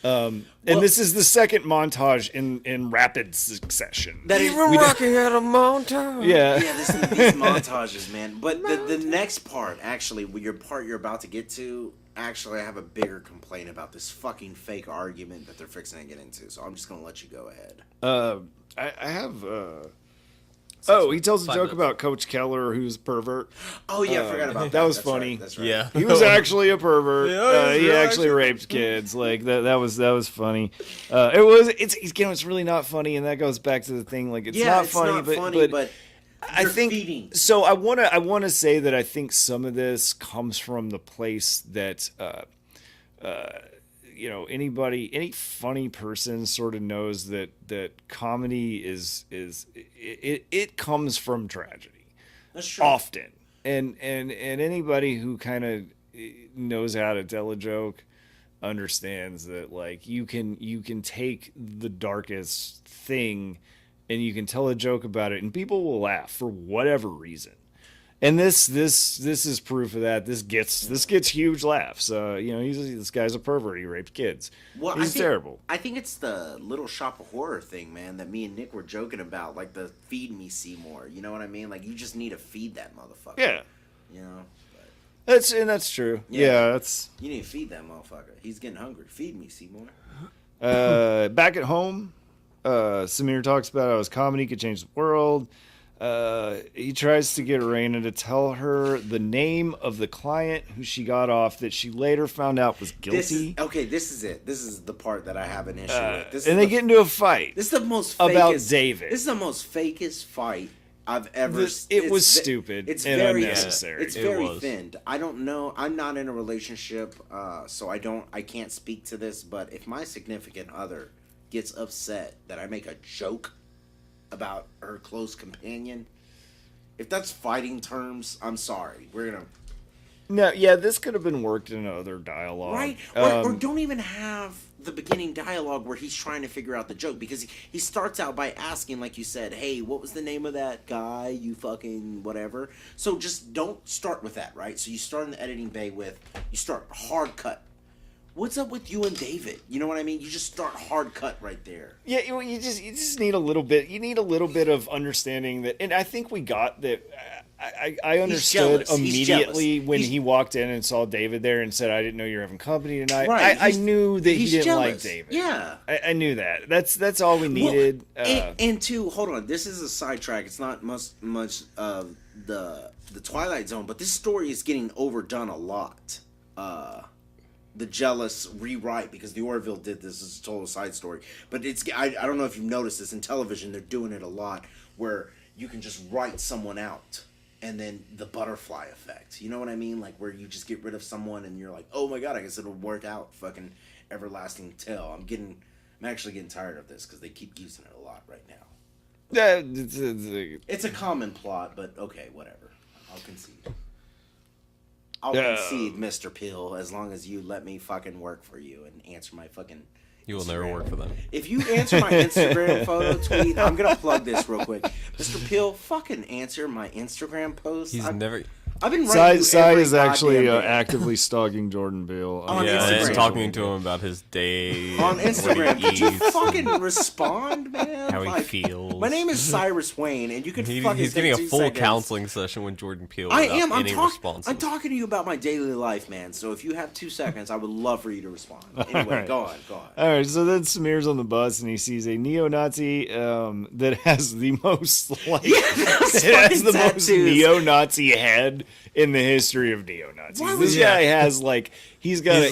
And this is the second montage in rapid succession. That is rocking at a montage. Yeah. Yeah, these montages, man. But the next part, actually, your part you're about to get to, actually, I have a bigger complaint about this fucking fake argument that they're fixing to get into. So I'm just going to let you go ahead. I have... he tells a joke about Coach Keller, who's a pervert. Oh, yeah, I forgot about that. That was That's funny. Right. That's right. Yeah. He was actually a pervert. He actually raped raped kids. Like that was funny. It's really not funny, and that goes back to the thing. Like it's not funny, but I think feeding. so. I wanna say that I think some of this comes from the place that any funny person sort of knows that comedy it comes from tragedy. That's true. Often. And anybody who kind of knows how to tell a joke understands that like you can take the darkest thing and you can tell a joke about it and people will laugh for whatever reason. And this is proof of that. This gets huge laughs. This guy's a pervert. He raped kids. Well, he's terrible. I think it's the Little Shop of Horror thing, man, that me and Nick were joking about, like the feed me Seymour. You know what I mean? Like you just need to feed that motherfucker. Yeah. You know. That's true. Yeah, that's. You need to feed that motherfucker. He's getting hungry. Feed me Seymour. Back at home, Samir talks about how his comedy could change the world. He tries to get Raina to tell her the name of the client who she got off that she later found out was guilty. This is it. This is the part that I have an issue with. They get into a fight. This is the most about David. This is the most fakest fight I've ever. It was stupid. It's and very unnecessary. It's very thinned. I don't know. I'm not in a relationship, so I can't speak to this. But if my significant other gets upset that I make a joke about her close companion, if that's fighting terms, I'm sorry. We're gonna. No, yeah, this could have been worked in other dialogue, right? Or don't even have the beginning dialogue where he's trying to figure out the joke, because he starts out by asking, like you said, hey, what was the name of that guy? You fucking whatever. So just don't start with that, right? So you start in the editing bay you start hard cut. What's up with you and David? You know what I mean? You just start hard cut right there. Yeah, you just need a little bit. You need a little bit of understanding that, and I think we got that. I understood immediately when he walked in and saw David there and said, "I didn't know you were having company tonight." Right. I knew that he didn't like David. Yeah, I knew that. That's all we needed. And two, hold on. This is a sidetrack. It's not much of the Twilight Zone, but this story is getting overdone a lot. The jealous rewrite, because the Orville did this as a total side story, but I don't know if you've noticed this in television. They're doing it a lot where you can just write someone out and then the butterfly effect, you know what I mean? Like where you just get rid of someone and you're like, oh my god, I guess it'll work out. Fucking everlasting tale. I'm actually getting tired of this because they keep using it a lot right now. It's a common plot, but okay, whatever. I'll concede. I'll concede, Mr. Pill, as long as you let me fucking work for you and answer my fucking. You will Instagram. never work for them. If you answer my Instagram photo tweet, I'm gonna plug this real quick. Mr. Pill, fucking answer my Instagram post. I've been writing. Sai is actually actively stalking Jordan Peele on Instagram. Instagram. And talking to him about his day on Instagram. Could you fucking respond, man? How he feels. My name is Cyrus Wayne, and you can fucking. He's getting a full 2 seconds. counseling session with Jordan Peele. I am. I'm responses. talking to you about my daily life, man. So if you have 2 seconds, I would love for you to respond. Anyway, right. Go on. All right. So then Samir's on the bus, and he sees a neo-Nazi that has the most most neo-Nazi head in the history of neo-Nazis. This guy has he's got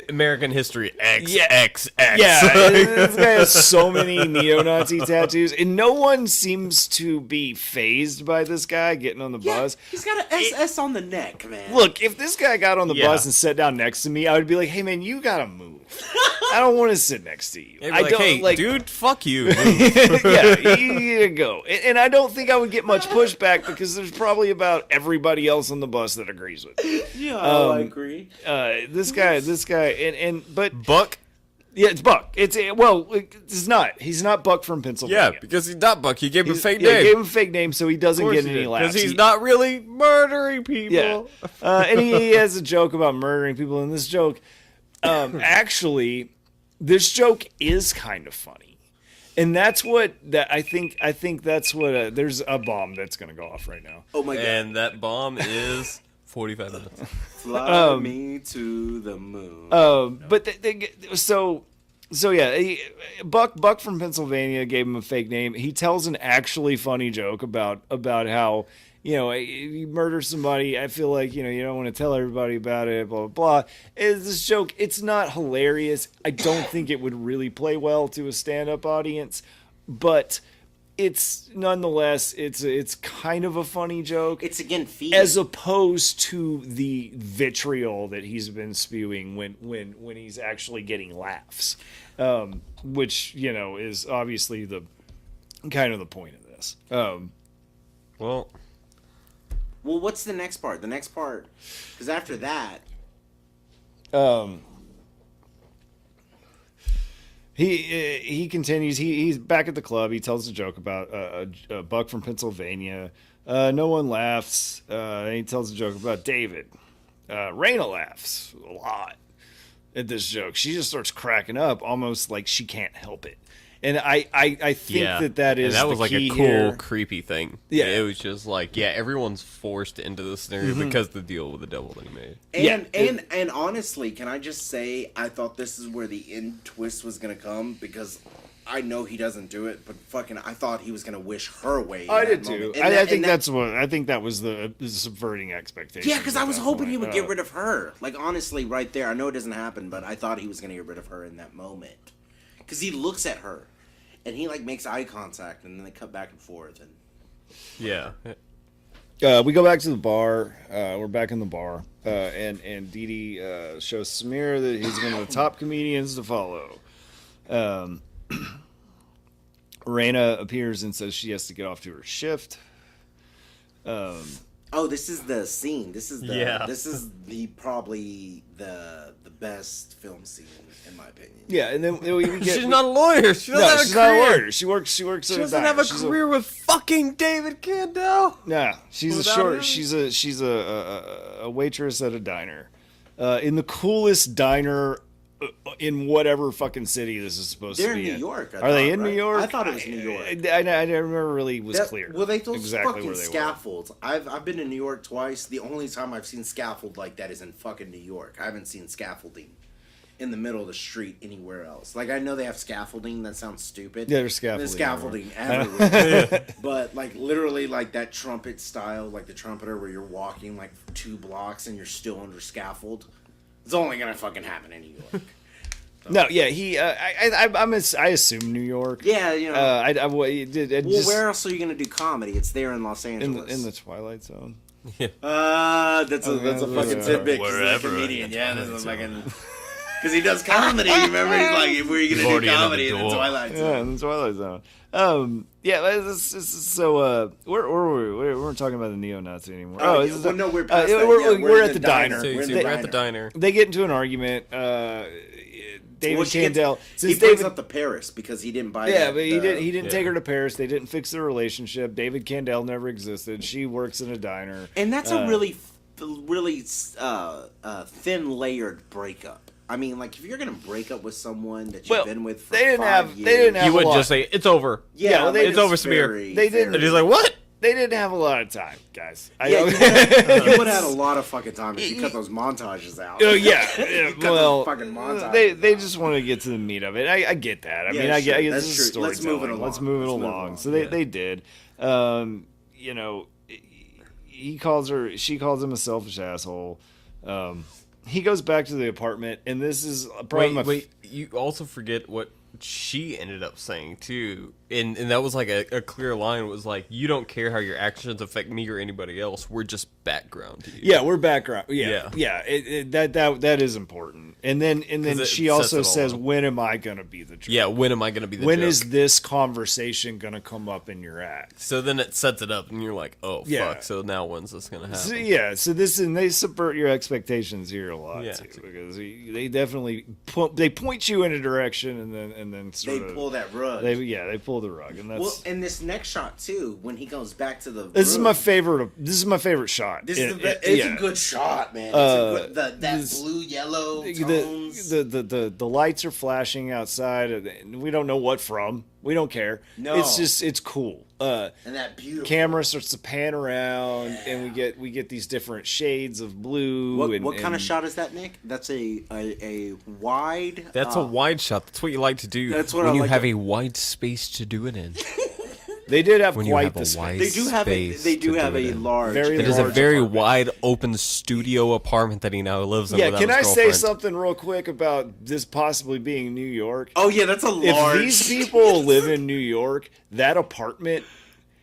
American history X. Yeah, this guy has so many neo-Nazi tattoos, and no one seems to be fazed by this guy getting on the bus. He's got an SS on the neck, man. Look, if this guy got on the bus and sat down next to me, I would be like, "Hey, man, you gotta move. I don't want to sit next to you. Hey, dude, fuck you." Yeah, you need to go. And I don't think I would get much pushback because there's probably about everybody else on the bus that agrees with me. Yeah, I agree. This guy, but Buck. Yeah, it's Buck. It's not. He's not Buck from Pennsylvania. Yeah, because he's not Buck. He gave him a fake name. name. He gave him a fake name so he doesn't get any laughs. Because he's not really murdering people. Yeah. And he has a joke about murdering people, and this joke, actually, this joke is kind of funny. And that's what I think that's what there's a bomb that's going to go off right now. Oh my god. And that bomb is 45 minutes. Fly me to the moon. So yeah, Buck from Pennsylvania gave him a fake name. He tells an actually funny joke about how, you murder somebody. I feel like, you don't want to tell everybody about it, blah, blah, blah. This joke, it's not hilarious. I don't think it would really play well to a stand-up audience, but it's nonetheless, it's kind of a funny joke. It's again feeding. As opposed to the vitriol that he's been spewing when he's actually getting laughs, which is obviously the kind of the point of this. Well, what's the next part? The next part, because after that, He continues. He's back at the club. He tells a joke about a Buck from Pennsylvania. No one laughs. He tells a joke about David. Raina laughs a lot at this joke. She just starts cracking up, almost like she can't help it. And I think that is and that was the like key a cool, here. creepy thing. Yeah, it was just like, everyone's forced into this scenario because of the deal with the devil that he made. And honestly, can I just say, I thought this is where the end twist was gonna come, because I know he doesn't do it, but fucking, I thought he was gonna wish her away. I did too. I think that was the subverting expectations. Yeah, because I was hoping he would get rid of her. Like, honestly, right there, I know it doesn't happen, but I thought he was gonna get rid of her in that moment. Because he looks at her, and he makes eye contact, and then they cut back and forth. And yeah, we go back to the bar. We're back in the bar, and Dee Dee shows Samir that he's one of the top comedians to follow. Raina appears and says she has to get off to her shift. This is the scene. This is probably the best film scene in my opinion. Yeah, and then we get, she's not a lawyer. She's not a lawyer. She works. She doesn't have a career with fucking David Candel. Yeah, she's She's a waitress at a diner, in the coolest diner in whatever fucking city this is supposed to be. They're in New York. Are they in New York? I thought it was New York. I never really was clear. Well, those exactly fucking where they scaffolds. I've been to New York twice. The only time I've seen scaffold like that is in fucking New York. I haven't seen scaffolding in the middle of the street anywhere else. Like, I know they have scaffolding. That sounds stupid. Yeah, there's scaffolding. There's scaffolding everywhere. But, literally, that trumpet style, like the trumpeter where you're walking, 2 blocks and you're still under scaffold. It's only gonna fucking happen in New York. So. No, yeah, I assume New York. Yeah, where else are you gonna do comedy? It's there in Los Angeles. In the Twilight Zone. Yeah. That's a fucking tidbit. Wherever. Comedian. Yeah, this is fucking. Because he does comedy. Remember, he's like, if we're gonna do comedy in the Twilight Zone. Yeah, in the Twilight Zone. Remember, he's like, if we're gonna do comedy in the Twilight Zone. Yeah, in the Twilight Zone. So we're talking about the neo-Nazi anymore. We're past that. We're at the diner. We're at the diner. They get into an argument. David Candell. He brings up the Paris because he didn't buy. Yeah, but he didn't take her to Paris. They didn't fix their relationship. David Candell never existed. She works in a diner, and that's a really thin layered breakup. I mean, like, if you're gonna break up with someone that you've been with for 5 years, they didn't have. You wouldn't just say it's over. Yeah, it's over, Samir. They didn't. And he's like, what? They didn't have a lot of time, guys. You would have had a lot of fucking time if you cut those montages out. Oh yeah, well, fucking montages they just want to get to the meat of it. I get that. I mean, I get that's this is true. Let's move it storytelling. Let's move it along. So they did. You know, he calls her. She calls him a selfish asshole. He goes back to the apartment, and this is probably wait. You also forget what she ended up saying too, and that was like a clear line. It was like, you don't care how your actions affect me or anybody else. We're just background to you. Yeah, we're background. Yeah. That is important. And then she also says, when am I gonna be the joke? Yeah, when am I gonna be the when joke? is this conversation gonna come up in your act? So then it sets it up, and you're like, oh fuck. So now when's this gonna happen? So this, and they subvert your expectations here a lot too, because they definitely they point you in a direction, and then sort they pull that rug. They pull the rug, and that's and this next shot too, when he goes back to the this room, is my favorite shot. It's a good shot, man. That blue yellow tones. The lights are flashing outside, and we don't know what from. We don't care. No, it's cool. And that beautiful camera starts to pan around, and we get these different shades of blue. What kind of shot is that, Nick? That's a wide. That's a wide shot. That's what you like to do. That's what when you like have a wide space to do it in. They did have when quite the space. They do have a large. It is a very wide open studio apartment that he now lives in. Yeah, can I say something real quick about this possibly being New York? Oh yeah, that's a large. If these people live in New York, that apartment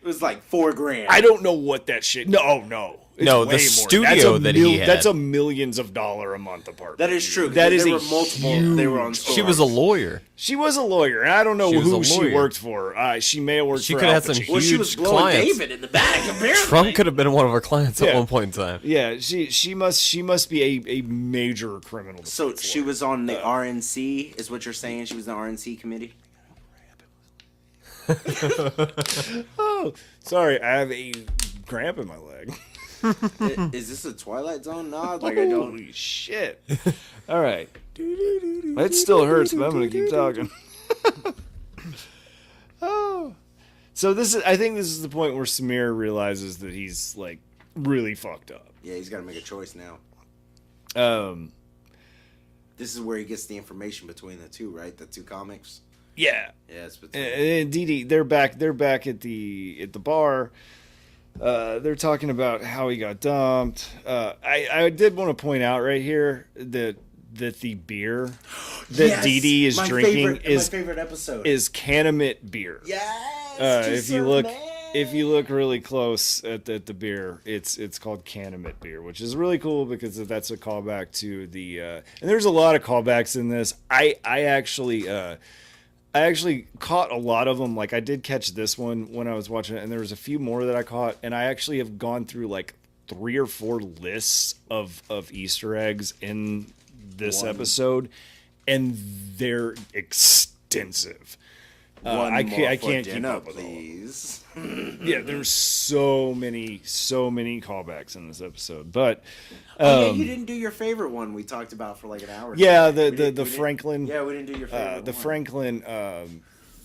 was like $4,000. I don't know what that shit. No. It's no, way the more. studio that he had. That's a millions of dollar a month apartment. That is true. That is there were multiple. They were on. She was a lawyer. She was a lawyer, and I don't know who she worked for. She may have worked for. She could have had some huge she was blowing clients. David in the back. Apparently, Trump could have been one of her clients at one point in time. Yeah, she must be a major criminal. So she was on the RNC, is what you're saying? She was on the RNC committee. Oh, sorry, I have a cramp in my leg. Is this a Twilight Zone nod? Like, I don't. Holy shit! All right, it still hurts, but I'm gonna keep talking. Oh, so I think this is the point where Samir realizes that he's like really fucked up. Yeah, he's got to make a choice now. This is where he gets the information between the two, right? The two comics. Yeah. Yeah, it's between. And Dee Dee, they're back at the bar. They're talking about how he got dumped. I did want to point out right here that the beer that Dee Dee is drinking is my favorite episode. Is Calumet beer. Yes. If you look really close at the beer, it's called Calumet beer, which is really cool because that's a callback to the and there's a lot of callbacks in this. I actually caught a lot of them. Like, I did catch this one when I was watching it, and there was a few more that I caught, and I actually have gone through like 3 or 4 lists of Easter eggs in this episode, and they're extensive. I can't keep up with these. Yeah, there's so many callbacks in this episode, but you didn't do your favorite one we talked about for like an hour. Yeah, the Franklin. Yeah, we didn't do your favorite. The Franklin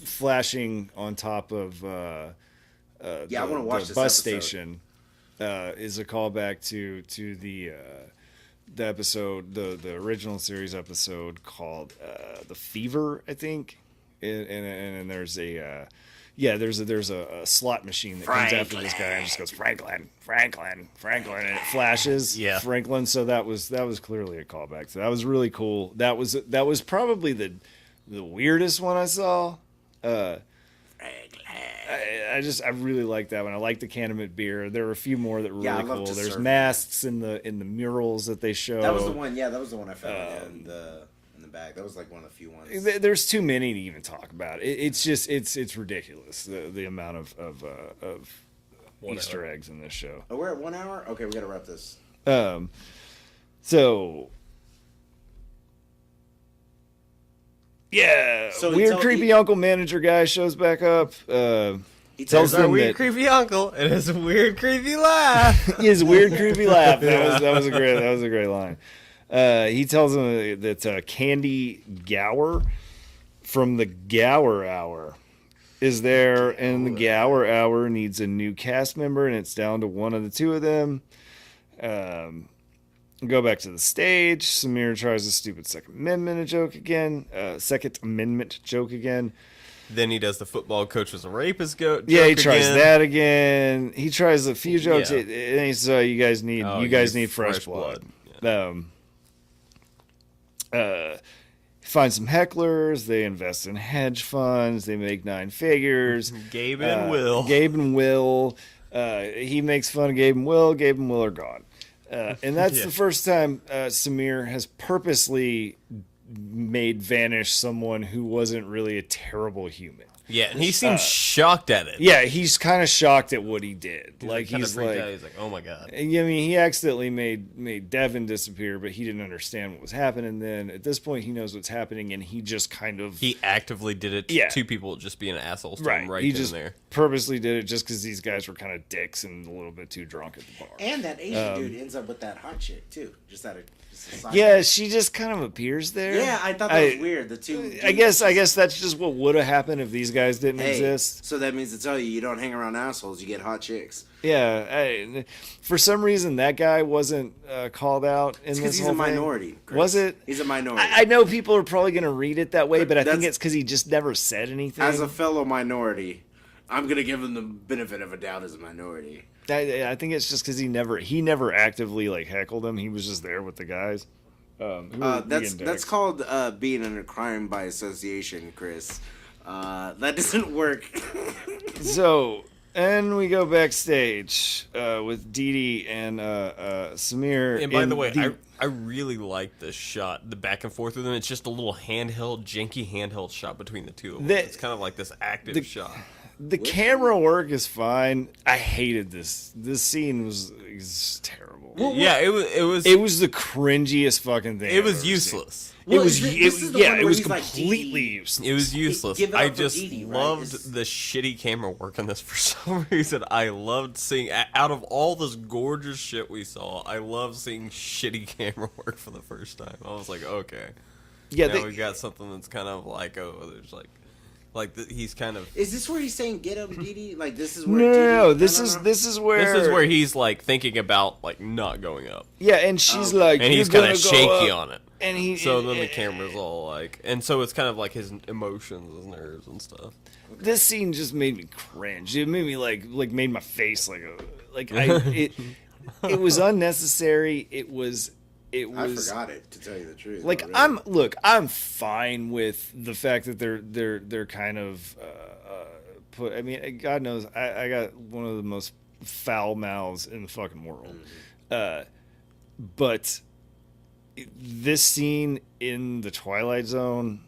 flashing on top of I want to watch the this bus episode. station is a callback to the episode, the original series episode called The Fever, I think. And there's there's a slot machine that comes after this guy and just goes Franklin, and it flashes Franklin. So that was clearly a callback. So that was really cool. That was probably the weirdest one I saw. I really like that one. I like the Calumet beer. There were a few more that were really cool. There's masks in the murals that they show. That was the one. Yeah, that was the one I found in the back. That was like one of the few ones. There's too many to even talk about. It's just it's ridiculous the amount of Easter eggs in this show. Oh, we're at 1 hour. Okay, we gotta wrap this. So yeah, So weird creepy uncle manager guy shows back up. He tells tells Our them weird that creepy uncle and his weird creepy laugh. his weird creepy laugh. That was a great line. He tells him that Candy Gower from the Gower Hour is there, and the Gower Hour needs a new cast member, and it's down to one of the two of them. Go back to the stage. Samir tries a stupid Second Amendment joke again. Then he does the football coach was a rapist joke. Yeah, he tries again. that again. He tries a few jokes, Yeah. and he says, "You guys need fresh blood." Yeah. Find some hecklers. They invest in hedge funds. They make 9 figures. Gabe and Will. Gabe and Will. He makes fun of Gabe and Will. Gabe and Will are gone. And that's the first time Samir has purposely made vanish someone who wasn't really a terrible human. Yeah, and he seems shocked at it. Yeah, he's kind of shocked at what he did. Like kinda he's freaked like, out. He's like, oh my god. I mean, he accidentally made Devin disappear, but he didn't understand what was happening. Then at this point, he knows what's happening, and he just kind of He actively did it to Yeah. two people just being assholes to him right he then just and there. purposely did it just because these guys were kind of dicks and a little bit too drunk at the bar. And that Asian dude ends up with that hot chick too. Just a side Yeah, note. she just kind of appears there. Yeah, I thought that was weird. The two. I guess that's just what would have happened if these guys didn't Hey, exist. so that means to tell you don't hang around assholes. You get hot chicks. Yeah, for some reason that guy wasn't called out in It's this because he's whole a thing. minority. Chris. Was it? He's a minority. I know people are probably going to read it that way, but I think That's- it's because he just never said anything. As a fellow minority, I'm gonna give him the benefit of a doubt as a minority. I think it's just because he never actively like heckled him. He was just there with the guys. That's called being in a crime by association, Chris. That doesn't work. So, and we go backstage with Dee Dee and Samir. And by in the way, I really like this shot, the back and forth with them. It's just a little janky handheld shot between the two of them. It's kind of like this active shot. the camera work is fine. I hated this. This scene was terrible. Yeah, it was the cringiest fucking thing. it was useless. Well, it was this is the one it where was he's like, completely Dee Dee. useless. It was useless. Give it up I for just Dee Dee, right? loved It's- the shitty camera work on this for some reason. I loved seeing, out of all this gorgeous shit we saw, I loved seeing shitty camera work for the first time. I was like, okay. Yeah, now we got something that's kind of like, there's he's kind of... Is this where he's saying "Get up, Dee Dee"? Like this is where? no. Dee Dee, This is where This is where he's like thinking about like not going up. Yeah, and she's like, And he's "You're kind of gonna go shaky up." on it. And he So then the camera's all like, and so it's kind of like his emotions, his nerves and stuff. This scene just made me cringe. It made me like made my face it was unnecessary. It was I forgot it, to tell you the truth. like already. I'm fine with the fact that they're kind of put. I mean, God knows I got one of the most foul mouths in the fucking world, but this scene in the Twilight Zone,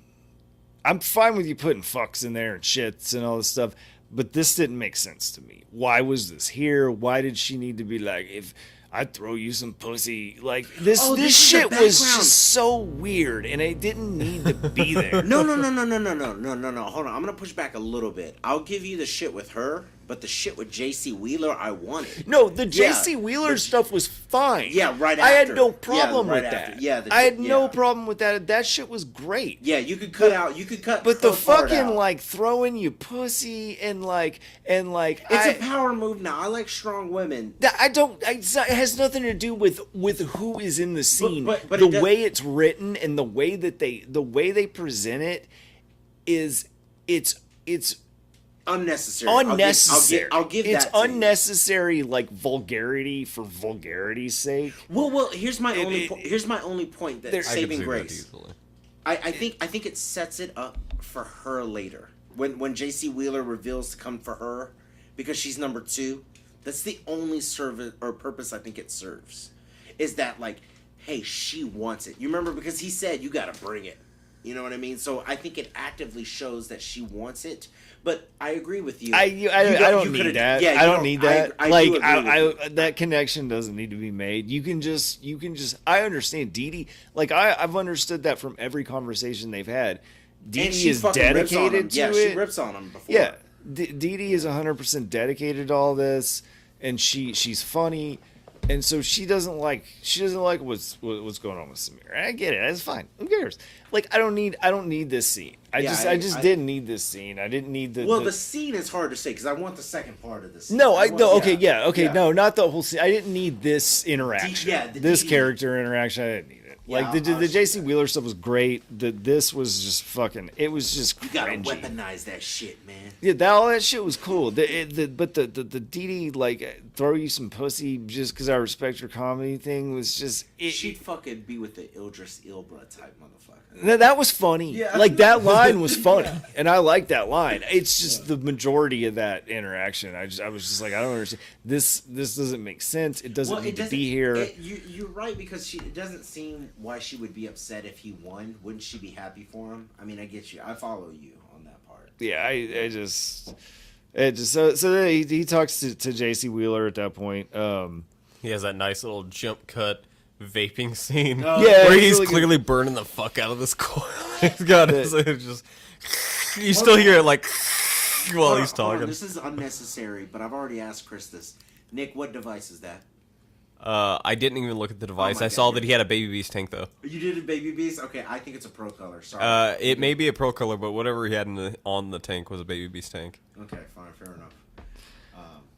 I'm fine with you putting fucks in there and shits and all this stuff, but this didn't make sense to me. Why was this here? Why did she need to be like, if I'd throw you some pussy? Like this Oh, this this is the shit was background. just so weird, and it didn't need to be there. No. Hold on. I'm gonna push back a little bit. I'll give you the shit with her, but the shit with J.C. Wheeler, I wanted. No, the Yeah, J.C. Wheeler stuff was fine. Yeah, right I had after. no problem Yeah, right with after. that. Yeah, I had no yeah. problem with that. That shit was great. Yeah, you could cut out. You could cut. But the her part fucking out. like throwing you pussy and like It's a power move now. I like strong women. it has nothing to do with who is in the scene. but the it does- way it's written and the way they present it is it's Unnecessary. unnecessary. I'll give it's that to you. unnecessary, like vulgarity for vulgarity's sake. Well. Here's my only point. That There- I could saving see that grace. easily. I think it sets it up for her later when J.C. Wheeler reveals to come for her because she's number 2. That's the only service or purpose I think it serves. Is that like, hey, she wants it. You remember because he said you got to bring it. You know what I mean? So I think it actively shows that she wants it. But I agree with you. I don't need that. Yeah, I don't need that. I do agree with you. That connection doesn't need to be made. You can just. I understand Dee Dee. Like I've understood that from every conversation they've had. Dee Dee is dedicated to it. Yeah, she rips on him before. Yeah, Dee Dee is 100% dedicated to all this, and she's funny. And so she doesn't like what's going on with Samir. I get it. That's fine. Who cares? Like I don't need this scene. I just didn't need this scene. I didn't need the. Well, the scene is hard to say because I want the second part of this. No, no, not the whole scene. I didn't need this interaction. This character interaction. I didn't need it. Like the JC Wheeler stuff was great. This was just fucking. It was just cringy. You gotta weaponize that shit, man. Yeah, all that shit was cool. But the Dee Dee like throw you some pussy just because I respect your comedy thing was just. She'd fucking be with the Idris Elba type motherfucker. That was funny. Yeah. Like that line was funny, and I like that line. It's just the majority of that interaction. I was just like, I don't understand. This doesn't make sense. It doesn't need to be here. You're right because it doesn't seem why she would be upset if he won. Wouldn't she be happy for him? I mean, I get you. I follow you on that part. Yeah, so he talks to JC Wheeler at that point. He has that nice little jump cut vaping scene where he's really clearly burning the fuck out of this coil. He's got it. Just you still hear it like while he's talking. This is unnecessary, but I've already asked Chris this. Nick, what device is that? I didn't even look at the device. I saw that he had a Baby Beast tank though. You did a Baby Beast? Okay, I think it's a Pro Color. Sorry. It may be a Pro Color, but whatever he had on the tank was a Baby Beast tank. Okay, fine, fair enough.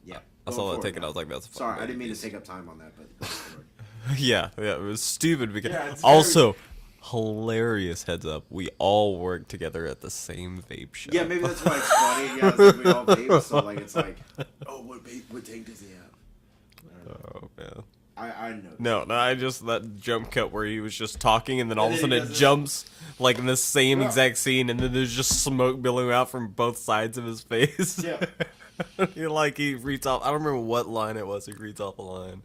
Yeah. I saw that tank and I was like, that's a sorry. I didn't mean to take up time on that, but go forward. Yeah, it was stupid because also hilarious. Heads up, we all work together at the same vape shop. Yeah, maybe that's why it's funny. Yeah, it's like we all vape, so like it's like, oh, what tank does he have? Oh man, I know. No, I just that jump cut where he was just talking and then all of a sudden it jumps like in the same exact scene, and then there's just smoke billowing out from both sides of his face. Yeah, he reads off. I don't remember what line it was. He reads off a line.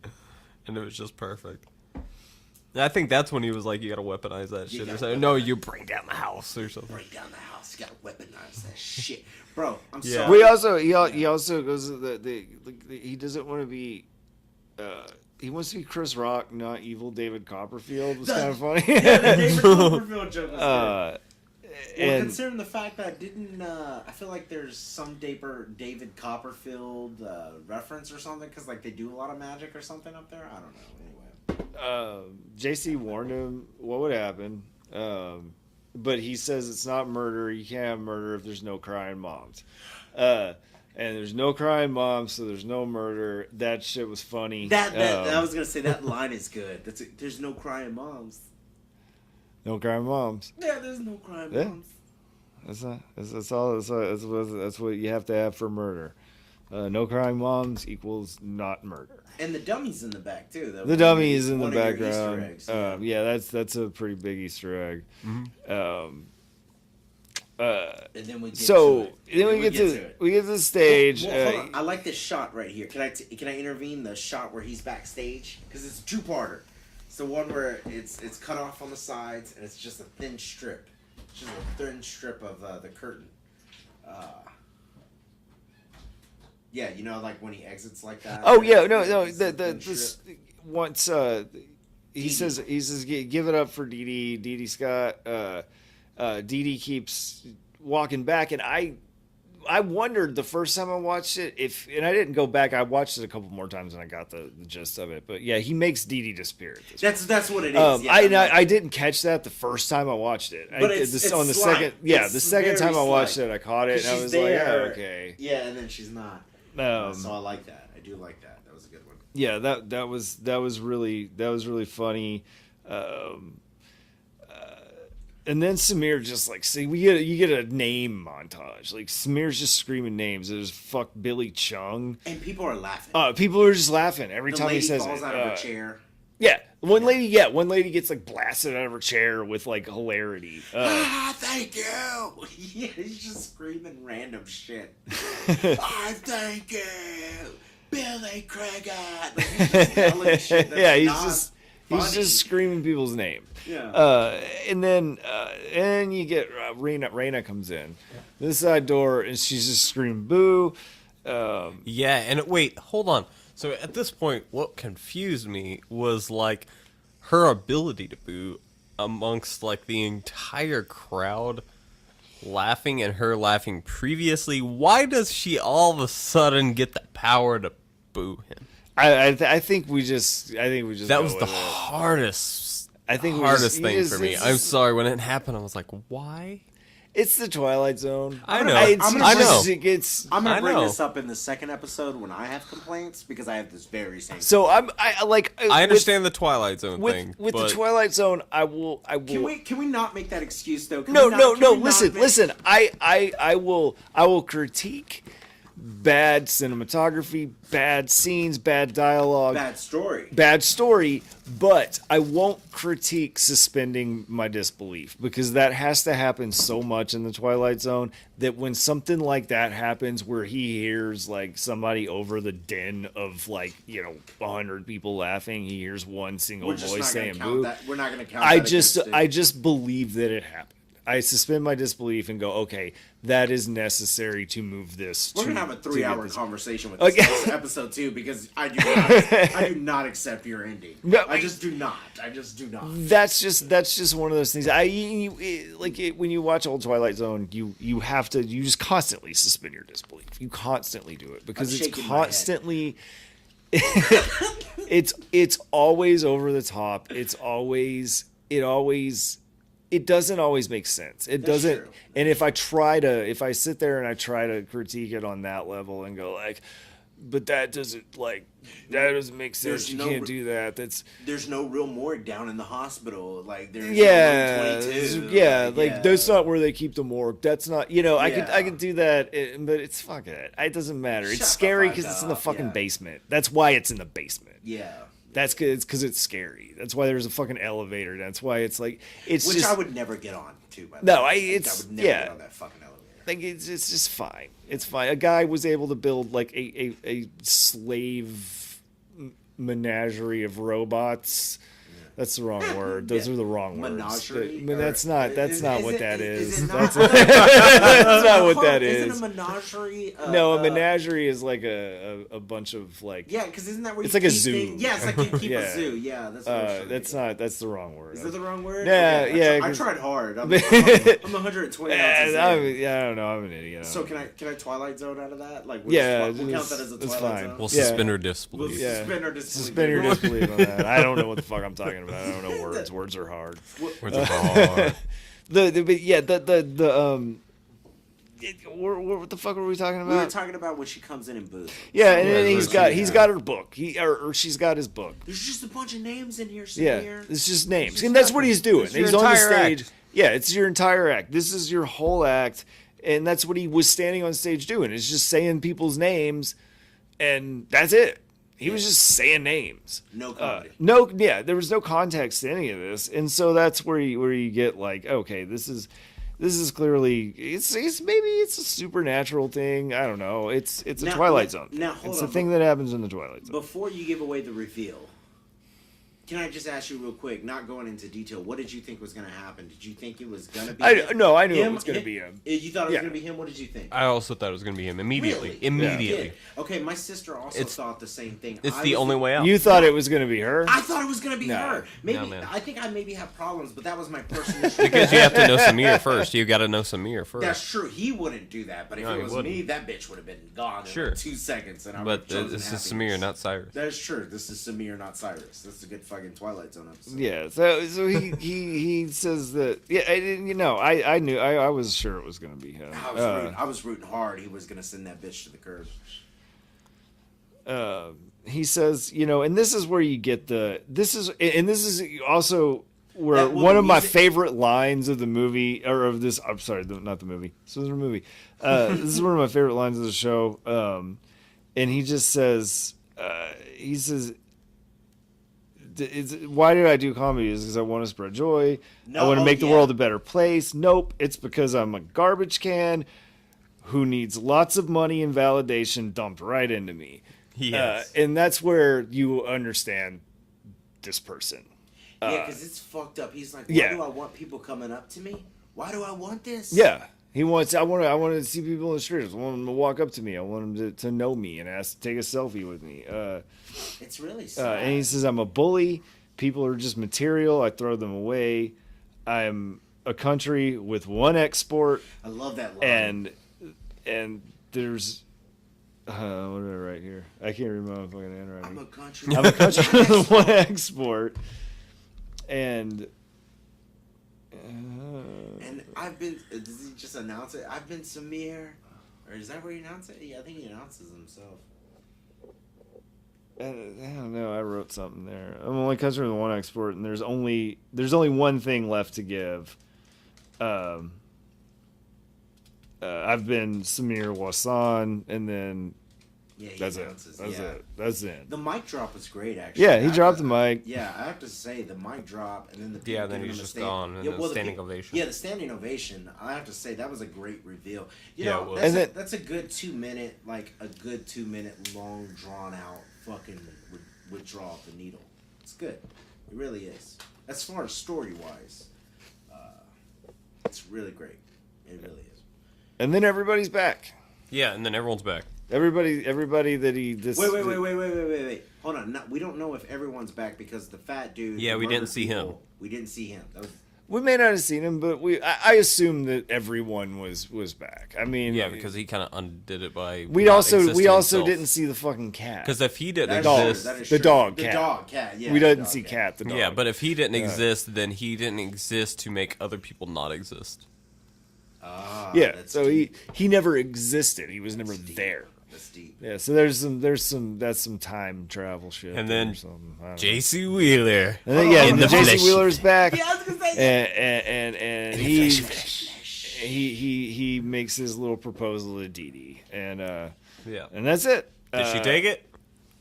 And it was just perfect. And I think that's when he was like, "You gotta weaponize that shit," or something. No, you bring down the house or something. Bring down the house. You gotta weaponize that shit, bro. I'm Yeah. sorry. He also goes he doesn't want to be. He wants to be Chris Rock, not evil David Copperfield. Was kind of funny. Yeah, the David Copperfield joke was good. Well, And considering the fact that I feel like there's some David Copperfield reference or something because like they do a lot of magic or something up there. I don't know. Anyway, JC warned him what would happen, but he says it's not murder. You can't have murder if there's no crying moms, and there's no crying moms, so there's no murder. That shit was funny. I was gonna say that line is good. There's no crying moms. No crying moms. Yeah, there's no crying moms. That's what you have to have for murder. No crying moms equals not murder. And the dummy's in the back too. The dummy is in the one of your background. Easter eggs, Yeah, that's a pretty big Easter egg. And then we get we get to the stage. Hold on. I like this shot right here. Can I intervene the shot where he's backstage because it's a two-parter. It's the one where it's cut off on the sides and it's just a thin strip. It's just a thin strip of the curtain. Yeah, you know, like when he exits like that. Oh yeah, no. Once he says give it up for Dee Dee Scott. Dee Dee keeps walking back, and I wondered the first time I watched it and I didn't go back. I watched it a couple more times and I got the gist of it. But yeah, he makes Dee Dee disappear. At this that's what it is. I didn't catch that the first time I watched it. But it's the second time I watched it, I caught it and I was like, oh, okay. Yeah, and then she's not. So I like that. I do like that. That was a good one. Yeah, that was really funny. And then Samir just like you get a name montage. Like Samir's just screaming names. There's fuck Billy Chung. And people are laughing. People are just laughing every time he says it. The lady falls out of her chair. Yeah, one lady gets like blasted out of her chair with like hilarity. Thank you. Yeah, he's just screaming random shit. Thank you, Billy Craig. Like, he's just yelling shit. Yeah, he's He's just screaming people's names. Yeah. And then you get Raina comes in this side door, and she's just screaming boo. Yeah, and wait, hold on. So at this point, what confused me was like her ability to boo amongst like the entire crowd laughing and her laughing previously. Why does she all of a sudden get the power to boo him? I think we just That go was the with it. hardest. I think hardest we just- thing for me. it's I'm just- sorry when it happened. I was like, why? It's the Twilight Zone. I know. It's I know. just- It's I'm gonna I bring know. this up in the second episode when I have complaints because I have this very same. so I like. I understand the Twilight Zone with thing, with but the Twilight Zone. I will. Can we not make that excuse though? Can No, we not- no, can no. we not Listen, make- listen. I will critique bad cinematography, bad scenes, bad dialogue, Bad story. but I won't critique suspending my disbelief, because that has to happen so much in the Twilight Zone that when something like that happens where he hears like somebody over the din of 100 people laughing, he hears one single We're just voice not gonna saying count boo. that. We're not gonna count. I that just against it. I just believe that it happened. I suspend my disbelief and go, okay, that is necessary to move this. We're to, gonna have a to 3-hour get this. conversation with Okay. this episode too, because I do not accept your ending. No, I just do not. That's just one of those things. When you watch old Twilight Zone, you just constantly suspend your disbelief. You constantly do it because I'm it's shaking my head. constantly. it's always over the top. It doesn't always make sense. It That's doesn't. true. And if I sit there and I try to critique it on that level and go like, but that doesn't make sense. There's You no can't re- do that. That's There's no real morgue down in the hospital. Like there's yeah, no 22. yeah. That's not where they keep the morgue. That's not. I Yeah. could do that, but it's fuck it. It doesn't matter. Shut It's the scary fuck because it's in the up, fucking yeah. basement. That's why it's in the basement. Yeah. That's because it's scary. That's why there's a fucking elevator. That's why it's like it's Which just I would never get on too. By the No, way. I- Like, it's- I would never yeah. get on that fucking elevator. like it's just fine. It's fine. A guy was able to build like a slave menagerie of robots. That's the wrong word. Those are the wrong words. Menagerie? But that's not what that is. Is it That's not? that's not what that Isn't is. a menagerie? No, a menagerie is like a bunch of like. Yeah, because isn't that where It's you like a keep zoo. things- Yeah, it's like you keep Yeah. a zoo. Yeah, that's what I was trying to That's think of. not. That's the wrong word. Is that the wrong word? Yeah, Okay, yeah, I 'cause- tried hard. I'm 120 ounces Yeah, in. I don't know. I'm an idiot. So can I Twilight Zone out of that? Like, we'll Yeah, just, we'll count it's- that as a it's Twilight fine. Zone. we'll Yeah. suspend our We'll disbelief. Yeah. suspend our disbelief. Suspend your disbelief on that. I don't know what the fuck I'm talking about. I don't know words. Words are hard. Words are hard. What the fuck were we talking We were about? talking about when she comes in and boos. Yeah, and then Yeah, he's got her book. Or she's got his book. There's just a bunch of names in here, Yeah, Samir. it's just names, just and that's what nothing. he's doing. It's your He's on the entire stage. act. Yeah, it's your entire act. This is your whole act, and that's what he was standing on stage doing. It's just saying people's names, and that's it. He was just saying names. No comedy. There was no context to any of this, and so that's where you get like, okay, this is clearly it's maybe it's a supernatural thing. I don't know. It's a Now- Twilight Zone. now, hold It's on, a thing that happens in the Twilight Zone. Before you give away the reveal, can I just ask you real quick, not going into detail, what did you think was going to happen? Did you think it was going to be him? I knew it was going to be him. You thought it was Yeah. going to be him? What did you think? I also thought it was going to be him immediately. Really? Immediately. Yeah. Okay, my sister also It's- thought the same thing. It's I the was- only way out. You thought it was going to be her? I thought it was going to be No. her. Maybe No, man. I think I maybe have problems, but that was my personal issue. Because you have to know Samir first. You got to know Samir first. That's true. He wouldn't do that, but if No, it he was wouldn't. me, that bitch would have been gone in Sure. like 2 seconds, and I would But have chosen this is happiness. Samir, not Cyrus. That is true. This is Samir, not Cyrus. That's a good fucking Twilight Zone episode. Yeah, so he says that. Yeah, I knew. I was sure it was going to be him. I was rooting hard. He was gonna send that bitch to the curb. He says, and this is where you get this is also where That- well, one the of my music- favorite lines of the movie, or of this. I'm sorry, not the movie. This was a movie. This is one of my favorite lines of the show. And he just says, why did I do comedy? Is because I want to spread joy. I want to make the world a better place. Nope, it's because I'm a garbage can who needs lots of money and validation dumped right into me. Yes. And that's where you understand this person. Yeah, because it's fucked up. He's like, why yeah. do I want people coming up to me? Why do I want this? Yeah. He wants. I want to see people in the streets. I want them to walk up to me. I want them to know me and ask to take a selfie with me. It's really sad. And he says, I'm a bully. People are just material. I throw them away. I'm a country with one export. I love that line. And there's what did I write here? I can't read my fucking handwriting. I'm a country. I'm a country with one export. And I've been. Does he just announce it? I've been Samir, or is that where he announced it? Yeah, I think he announces himself. I don't know. I wrote something there. I'm only country with one export, and there's only one thing left to give. I've been Samir Wasan, and then that's it. That's it. The mic drop was great, actually. Yeah, he dropped the mic. Yeah, I have to say the mic drop, and then the Yeah, then he's just gone, and the standing ovation. Yeah, the standing ovation. I have to say that was a great reveal. You Yeah, know, it was. that's, And that's a good 2 minute, long drawn out fucking withdrawal of the needle. It's good. It really is. As far as story wise, it's really great. It really is. And then everybody's back. Yeah, and then everyone's back. Everybody that he Wait. Hold on. No, we don't know if everyone's back because the fat dude. Yeah, we didn't murdered see him. people. We didn't see him. That was, We may not have seen him, but I assume that everyone was back. I mean, Yeah, because he kind of undid it by. we not also existing himself. didn't see the fucking cat. Because if he didn't that is exist, true, that is the true. dog The cat. dog cat. Yeah. we the didn't dog see cat the dog. yeah, but if he didn't exist, then he didn't exist to make other people not exist. Yeah, that's so deep. he never existed. He was never deep. there. That's deep. Yeah, so that's some time travel shit. And there then or something. I don't know. J.C. Wheeler. And then, yeah, in and the J.C. flesh. Wheeler's back. Yeah, I was gonna say and he makes his little proposal to Dee Dee, and Yeah. and that's it. Did she take it?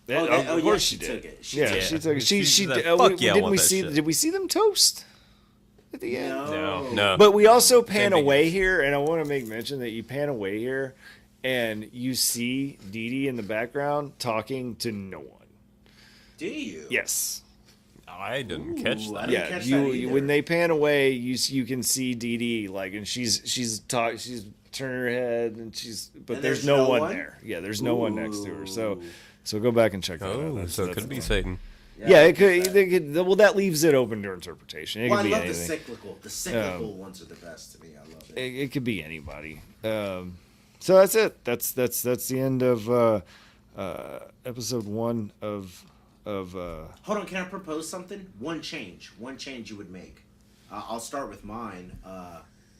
Of course she she took did. it. She Yeah, did. she took it. She She's like, did. "Fuck yeah, I Didn't want we that see? shit." Did we see them toast at the end? No. But we also pan Same thing. away here, and I want to make mention that you pan away here, and you see Dee Dee in the background talking to no one. Do you? Yes. I didn't catch Ooh, that. I didn't Yeah, catch that you either. when they pan away, you can see Dee Dee like, and she's turning her head, and but And there's there's no no one one? there. Yeah, there's no one next to her. Ooh. So go back and check that out. Oh, That's- so it that's could be fun. Satan. Yeah, it could. Well, that leaves it open to interpretation. It Well, could I be love anything. the cyclical ones are the best to me. I love it. It could be anybody. So that's it. That's the end of episode 1 of. Hold on, can I propose something? One change you would make. I'll start with mine.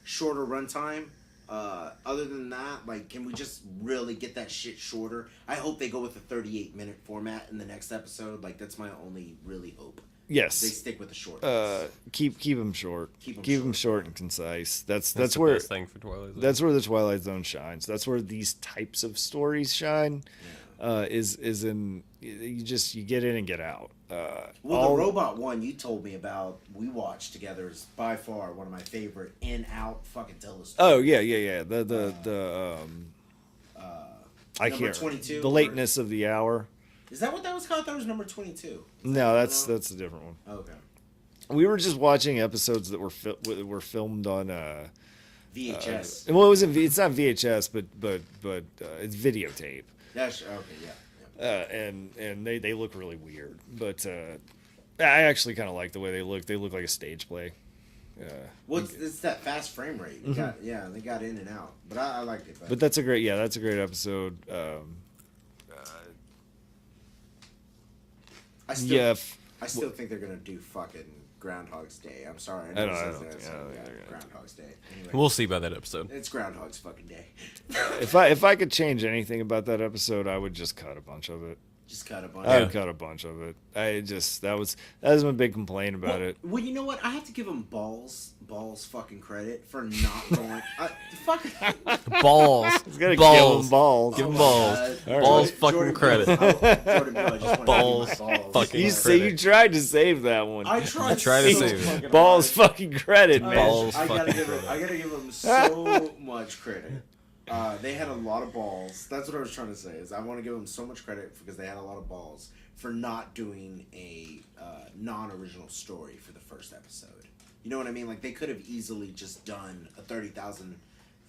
Shorter runtime. Other than that, like, can we just really get that shit shorter? I hope they go with a 38-minute format in the next episode. Like, that's my only really hope. They Yes. stick with the short. Keep them short. Keep Keep 'em them short and concise. That's That's the where best thing for Twilight Zone. that's where the Twilight Zone shines. That's where these types of stories shine. Is in you get in and get out. Well, the robot one you told me about, we watched together, is by far one of my favorite in-out fucking tell the story. Oh yeah. I Number can't. 22, The lateness of the hour. Is that what that was called? That was number 22. No, that's a different one. Okay. We were just watching episodes that were filmed on. VHS. Well, it's not VHS, but it's videotape. That's okay. Yeah. And they look really weird, but I actually kind of like the way they look. They look like a stage play. It's that fast frame rate. They got in and out, but I liked it. But that's a great episode. I still think they're gonna do fucking Groundhog's Day. I'm sorry. I don't it says think- there, I so, don't think yeah, they're gonna- Groundhog's Day. Anyway, We'll see by that episode. it's Groundhog's fucking day. If I could change anything about that episode, I would just cut a bunch of it. Just cut a bunch. I would cut a bunch of it. That was my big complaint about it. Well, you know what? I have to give him balls fucking credit for not going. Fuck. Balls. He's gotta kill him balls. Give him Oh my balls. God. Balls Jordan fucking credit. Jordan Bill, I just wanna Balls give my balls. fucking You say you tried to save that one. I tried Try to so save it. fucking Balls hard. fucking credit, man. Balls I gotta fucking give him. credit. I gotta give him so much credit. They had a lot of balls. That's what I was trying to say. Is I want to give them so much credit because they had a lot of balls for not doing a non-original story for the first episode. You know what I mean? Like they could have easily just done a 30,000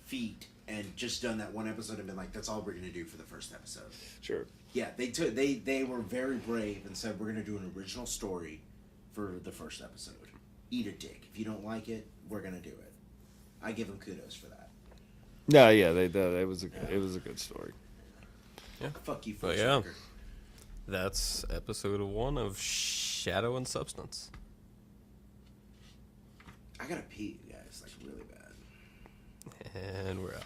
feet and just done that one episode and been like, "That's all we're gonna do for the first episode." Sure. Yeah, they were very brave and said, "We're gonna do an original story for the first episode. Eat a dick. If you don't like it, we're gonna do it." I give them kudos for that. No, yeah, it was a good story. Yeah. Fuck you, But Force yeah. Record. That's episode 1 of Shadow and Substance. I gotta pee, guys, like really bad. And we're out.